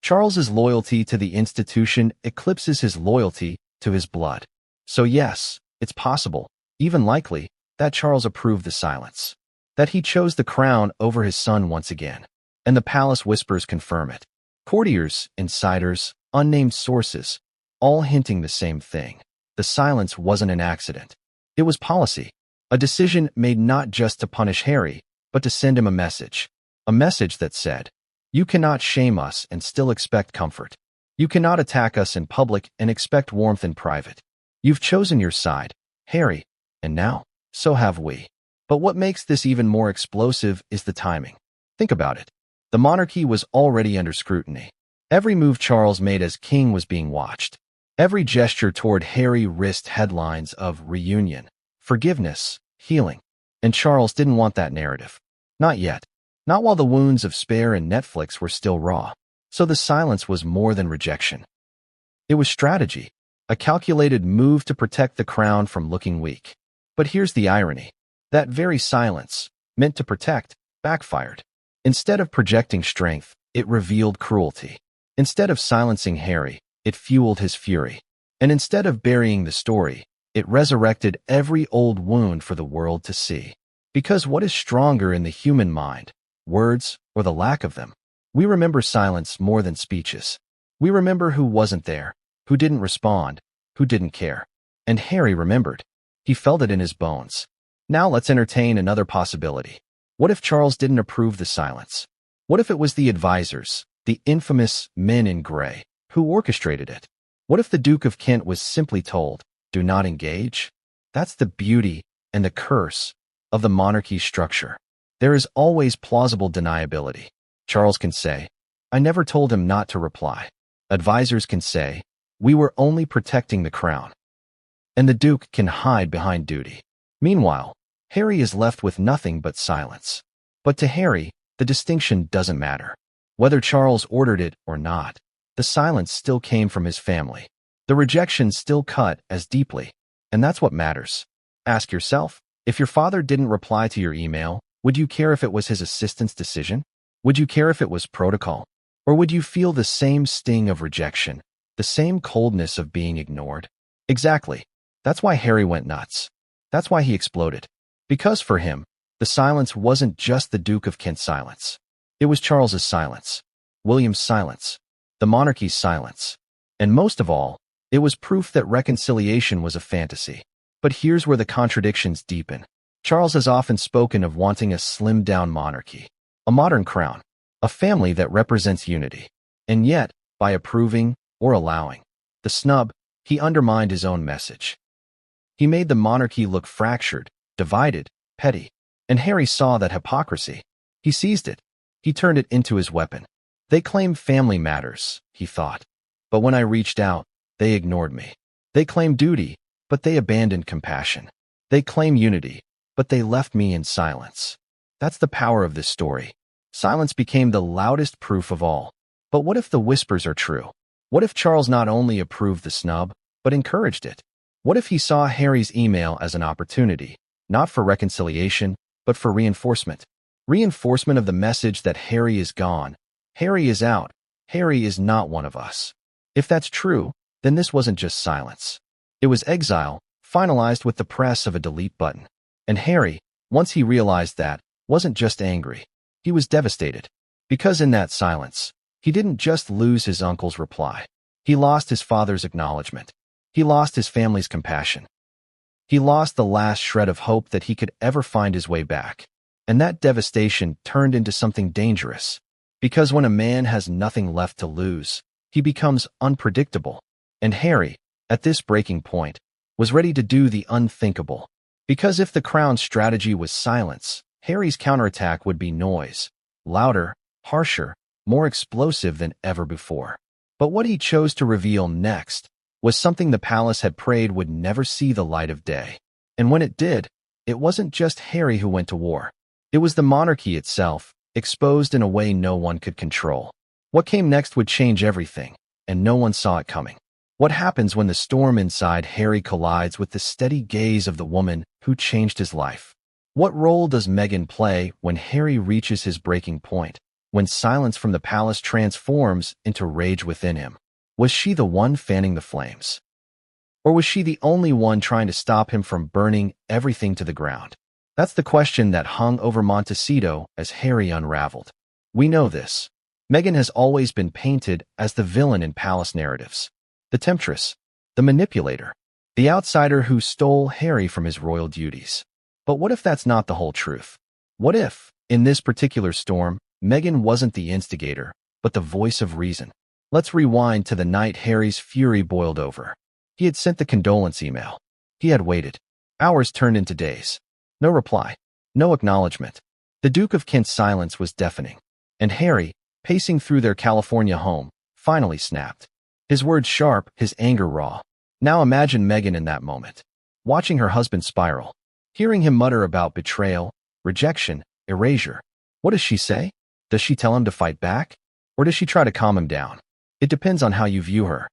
Charles's loyalty to the institution eclipses his loyalty to his blood. So yes, it's possible, even likely, that Charles approved the silence. That he chose the crown over his son once again. And the palace whispers confirm it. Courtiers, insiders, unnamed sources, all hinting the same thing. The silence wasn't an accident. It was policy. A decision made not just to punish Harry, but to send him a message. A message that said, you cannot shame us and still expect comfort. You cannot attack us in public and expect warmth in private. You've chosen your side, Harry, and now, so have we. But what makes this even more explosive is the timing. Think about it. The monarchy was already under scrutiny. Every move Charles made as king was being watched. Every gesture toward Harry risked headlines of reunion, forgiveness, healing. And Charles didn't want that narrative. Not yet. Not while the wounds of Spare and Netflix were still raw. So the silence was more than rejection. It was strategy, a calculated move to protect the crown from looking weak. But here's the irony. That very silence, meant to protect, backfired. Instead of projecting strength, it revealed cruelty. Instead of silencing Harry, it fueled his fury. And instead of burying the story, it resurrected every old wound for the world to see. Because what is stronger in the human mind? Words, or the lack of them? We remember silence more than speeches. We remember who wasn't there, who didn't respond, who didn't care. And Harry remembered. He felt it in his bones. Now let's entertain another possibility. What if Charles didn't approve the silence? What if it was the advisors, the infamous men in gray, who orchestrated it? What if the Duke of Kent was simply told, do not engage? That's the beauty and the curse of the monarchy's structure. There is always plausible deniability. Charles can say, I never told him not to reply. Advisors can say, we were only protecting the crown. And the Duke can hide behind duty. Meanwhile, Harry is left with nothing but silence. But to Harry, the distinction doesn't matter. Whether Charles ordered it or not, the silence still came from his family. The rejection still cut as deeply. And that's what matters. Ask yourself, if your father didn't reply to your email, would you care if it was his assistant's decision? Would you care if it was protocol? Or would you feel the same sting of rejection, the same coldness of being ignored? Exactly. That's why Harry went nuts. That's why he exploded. Because for him, the silence wasn't just the Duke of Kent's silence. It was Charles's silence, William's silence, the monarchy's silence. And most of all, it was proof that reconciliation was a fantasy. But here's where the contradictions deepen. Charles has often spoken of wanting a slimmed-down monarchy, a modern crown, a family that represents unity. And yet, by approving or allowing the snub, he undermined his own message. He made the monarchy look fractured, divided, petty. And Harry saw that hypocrisy. He seized it. He turned it into his weapon. They claim family matters, he thought. But when I reached out, they ignored me. They claim duty, but they abandoned compassion. They claim unity, but they left me in silence. That's the power of this story. Silence became the loudest proof of all. But what if the whispers are true? What if Charles not only approved the snub, but encouraged it? What if he saw Harry's email as an opportunity, not for reconciliation, but for reinforcement? Reinforcement of the message that Harry is gone. Harry is out. Harry is not one of us. If that's true, then this wasn't just silence. It was exile, finalized with the press of a delete button. And Harry, once he realized that, wasn't just angry. He was devastated. Because in that silence, he didn't just lose his uncle's reply. He lost his father's acknowledgement. He lost his family's compassion. He lost the last shred of hope that he could ever find his way back. And that devastation turned into something dangerous. Because when a man has nothing left to lose, he becomes unpredictable. And Harry, at this breaking point, was ready to do the unthinkable. Because if the crown's strategy was silence, Harry's counterattack would be noise, louder, harsher, more explosive than ever before. But what he chose to reveal next was something the palace had prayed would never see the light of day. And when it did, it wasn't just Harry who went to war. It was the monarchy itself, exposed in a way no one could control. What came next would change everything, and no one saw it coming. What happens when the storm inside Harry collides with the steady gaze of the woman who changed his life? What role does Meghan play when Harry reaches his breaking point, when silence from the palace transforms into rage within him? Was she the one fanning the flames? Or was she the only one trying to stop him from burning everything to the ground? That's the question that hung over Montecito as Harry unraveled. We know this. Meghan has always been painted as the villain in palace narratives. The temptress, the manipulator, the outsider who stole Harry from his royal duties. But what if that's not the whole truth? What if, in this particular storm, Meghan wasn't the instigator, but the voice of reason? Let's rewind to the night Harry's fury boiled over. He had sent the condolence email. He had waited. Hours turned into days. No reply. No acknowledgement. The Duke of Kent's silence was deafening. And Harry, pacing through their California home, finally snapped. His words sharp, his anger raw. Now imagine Meghan in that moment, watching her husband spiral, hearing him mutter about betrayal, rejection, erasure. What does she say? Does she tell him to fight back? Or does she try to calm him down? It depends on how you view her.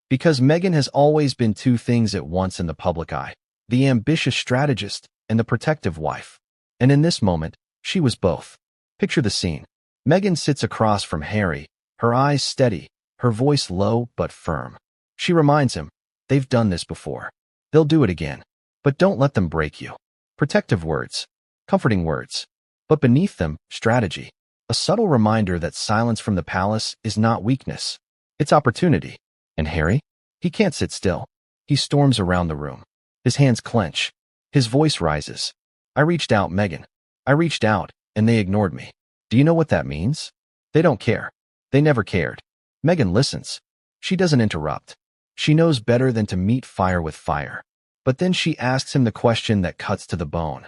Because Meghan has always been two things at once in the public eye, the ambitious strategist and the protective wife. And in this moment, she was both. Picture the scene. Meghan sits across from Harry, her eyes steady, her voice low but firm. She reminds him, they've done this before. They'll do it again. But don't let them break you. Protective words, comforting words. But beneath them, strategy. A subtle reminder that silence from the palace is not weakness. It's opportunity. And Harry? He can't sit still. He storms around the room. His hands clench. His voice rises. I reached out, Meghan. I reached out, and they ignored me. Do you know what that means? They don't care. They never cared. Meghan listens. She doesn't interrupt. She knows better than to meet fire with fire. But then she asks him the question that cuts to the bone.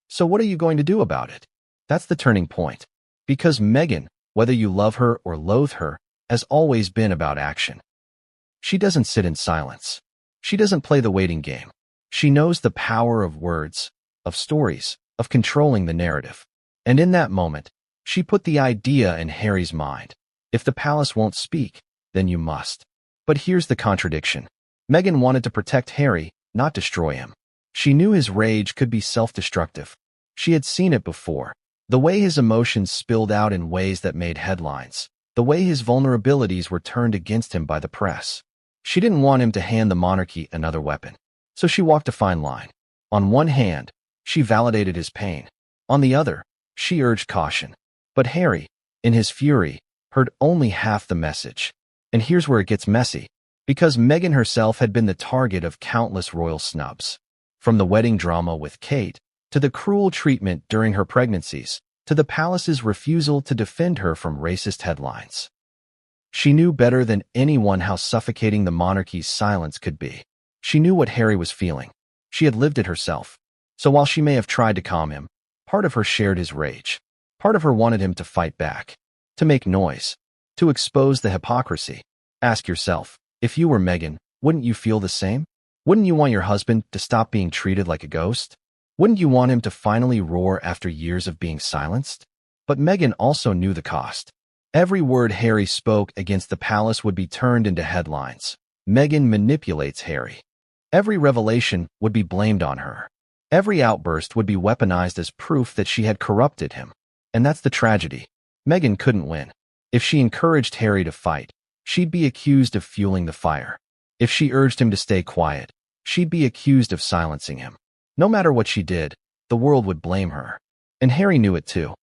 So what are you going to do about it? That's the turning point. Because Meghan, whether you love her or loathe her, has always been about action. She doesn't sit in silence. She doesn't play the waiting game. She knows the power of words, of stories, of controlling the narrative. And in that moment, she put the idea in Harry's mind. If the palace won't speak, then you must. But here's the contradiction. Meghan wanted to protect Harry, not destroy him. She knew his rage could be self-destructive. She had seen it before. The way his emotions spilled out in ways that made headlines. The way his vulnerabilities were turned against him by the press. She didn't want him to hand the monarchy another weapon. So she walked a fine line. On one hand, she validated his pain. On the other, she urged caution. But Harry, in his fury, heard only half the message. And here's where it gets messy. Because Meghan herself had been the target of countless royal snubs. From the wedding drama with Kate, to the cruel treatment during her pregnancies, to the palace's refusal to defend her from racist headlines. She knew better than anyone how suffocating the monarchy's silence could be. She knew what Harry was feeling. She had lived it herself. So while she may have tried to calm him, part of her shared his rage. Part of her wanted him to fight back, to make noise, to expose the hypocrisy. Ask yourself, if you were Meghan, wouldn't you feel the same? Wouldn't you want your husband to stop being treated like a ghost? Wouldn't you want him to finally roar after years of being silenced? But Meghan also knew the cost. Every word Harry spoke against the palace would be turned into headlines. Meghan manipulates Harry. Every revelation would be blamed on her. Every outburst would be weaponized as proof that she had corrupted him. And that's the tragedy. Meghan couldn't win. If she encouraged Harry to fight, she'd be accused of fueling the fire. If she urged him to stay quiet, she'd be accused of silencing him. No matter what she did, the world would blame her. And Harry knew it too.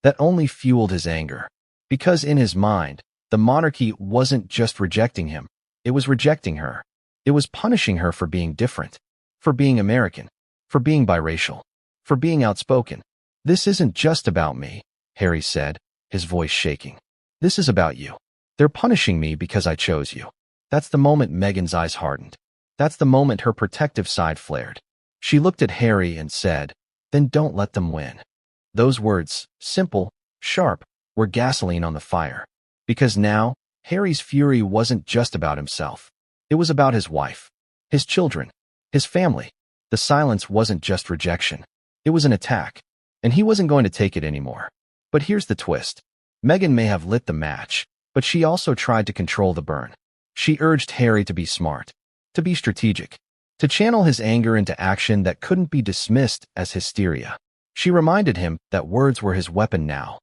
That only fueled his anger. Because in his mind, the monarchy wasn't just rejecting him, it was rejecting her. It was punishing her for being different, for being American, for being biracial, for being outspoken. This isn't just about me, Harry said, his voice shaking. This is about you. They're punishing me because I chose you. That's the moment Meghan's eyes hardened. That's the moment her protective side flared. She looked at Harry and said, "Then don't let them win." Those words, simple, sharp, were gasoline on the fire. Because now, Harry's fury wasn't just about himself. It was about his wife, his children, his family. The silence wasn't just rejection. It was an attack. And he wasn't going to take it anymore. But here's the twist. Meghan may have lit the match, but she also tried to control the burn. She urged Harry to be smart, to be strategic, to channel his anger into action that couldn't be dismissed as hysteria. She reminded him that words were his weapon now.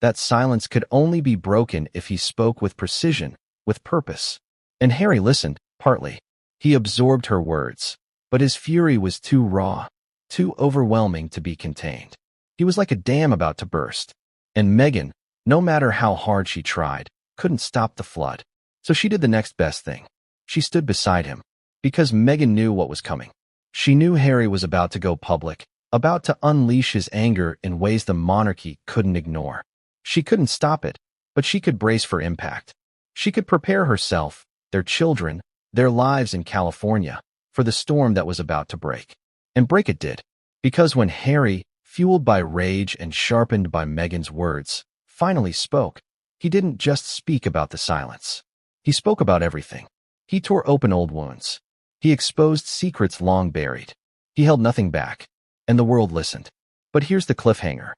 That silence could only be broken if he spoke with precision, with purpose. And Harry listened, partly. He absorbed her words, but his fury was too raw, too overwhelming to be contained. He was like a dam about to burst. And Meghan, no matter how hard she tried, couldn't stop the flood. So she did the next best thing. She stood beside him. Because Meghan knew what was coming. She knew Harry was about to go public, about to unleash his anger in ways the monarchy couldn't ignore. She couldn't stop it, but she could brace for impact. She could prepare herself, their children, their lives in California, for the storm that was about to break. And break it did. Because when Harry, fueled by rage and sharpened by Meghan's words, finally spoke, he didn't just speak about the silence. He spoke about everything. He tore open old wounds. He exposed secrets long buried. He held nothing back. And the world listened. But here's the cliffhanger.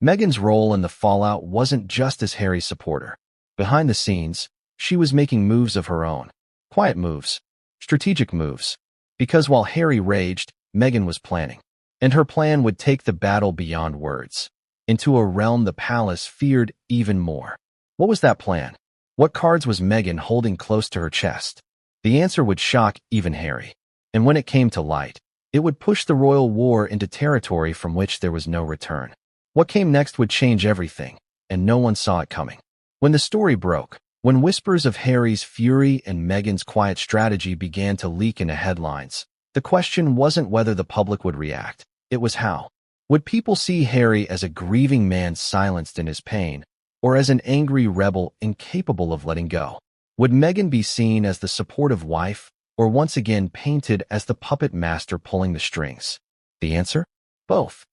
Meghan's role in the fallout wasn't just as Harry's supporter. Behind the scenes, she was making moves of her own. Quiet moves. Strategic moves. Because while Harry raged, Meghan was planning. And her plan would take the battle beyond words, into a realm the palace feared even more. What was that plan? What cards was Meghan holding close to her chest? The answer would shock even Harry. And when it came to light, it would push the royal war into territory from which there was no return. What came next would change everything, and no one saw it coming. When the story broke, when whispers of Harry's fury and Meghan's quiet strategy began to leak into headlines, the question wasn't whether the public would react, it was how. Would people see Harry as a grieving man silenced in his pain, or as an angry rebel incapable of letting go? Would Meghan be seen as the supportive wife, or once again painted as the puppet master pulling the strings? The answer? Both.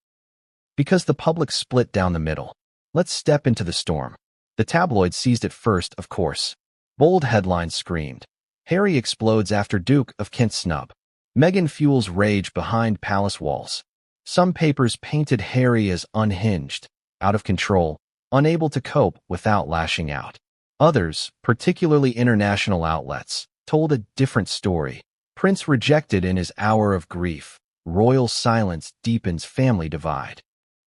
Because the public split down the middle. Let's step into the storm. The tabloids seized it first, of course. Bold headlines screamed. Harry explodes after Duke of Kent snub. Meghan fuels rage behind palace walls. Some papers painted Harry as unhinged, out of control, unable to cope without lashing out. Others, particularly international outlets, told a different story. Prince rejected in his hour of grief. Royal silence deepens family divide.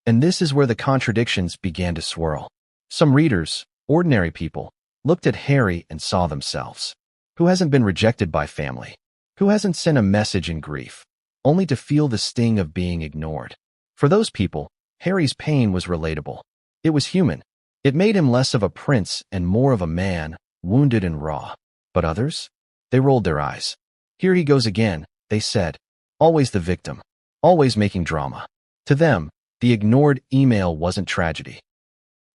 And this is where the contradictions began to swirl. Some readers, ordinary people, looked at Harry and saw themselves. Who hasn't been rejected by family? Who hasn't sent a message in grief, only to feel the sting of being ignored? For those people, Harry's pain was relatable. It was human. It made him less of a prince and more of a man, wounded and raw. But others? They rolled their eyes. Here he goes again, they said. Always the victim. always making drama. To them, the ignored email wasn't tragedy.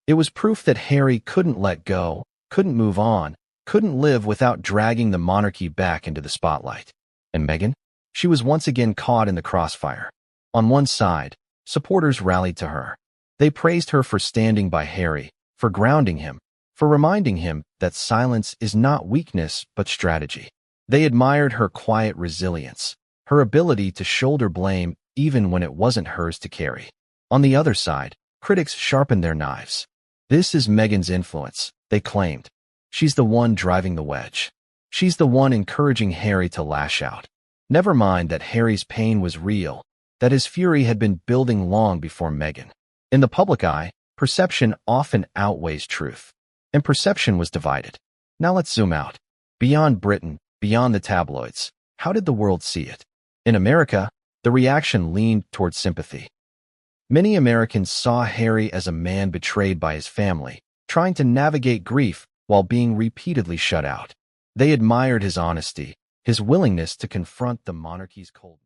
It was proof that Harry couldn't let go, couldn't move on, couldn't live without dragging the monarchy back into the spotlight. And Meghan? She was once again caught in the crossfire. On one side, supporters rallied to her. They praised her for standing by Harry, for grounding him, for reminding him that silence is not weakness but strategy. They admired her quiet resilience, her ability to shoulder blame even when it wasn't hers to carry. On the other side, critics sharpened their knives. This is Meghan's influence, they claimed. She's the one driving the wedge. She's the one encouraging Harry to lash out. Never mind that Harry's pain was real, that his fury had been building long before Meghan. In the public eye, perception often outweighs truth. And perception was divided. Now let's zoom out. Beyond Britain, beyond the tabloids, how did the world see it? In America, the reaction leaned toward sympathy. Many Americans saw Harry as a man betrayed by his family, trying to navigate grief while being repeatedly shut out. They admired his honesty, his willingness to confront the monarchy's coldness.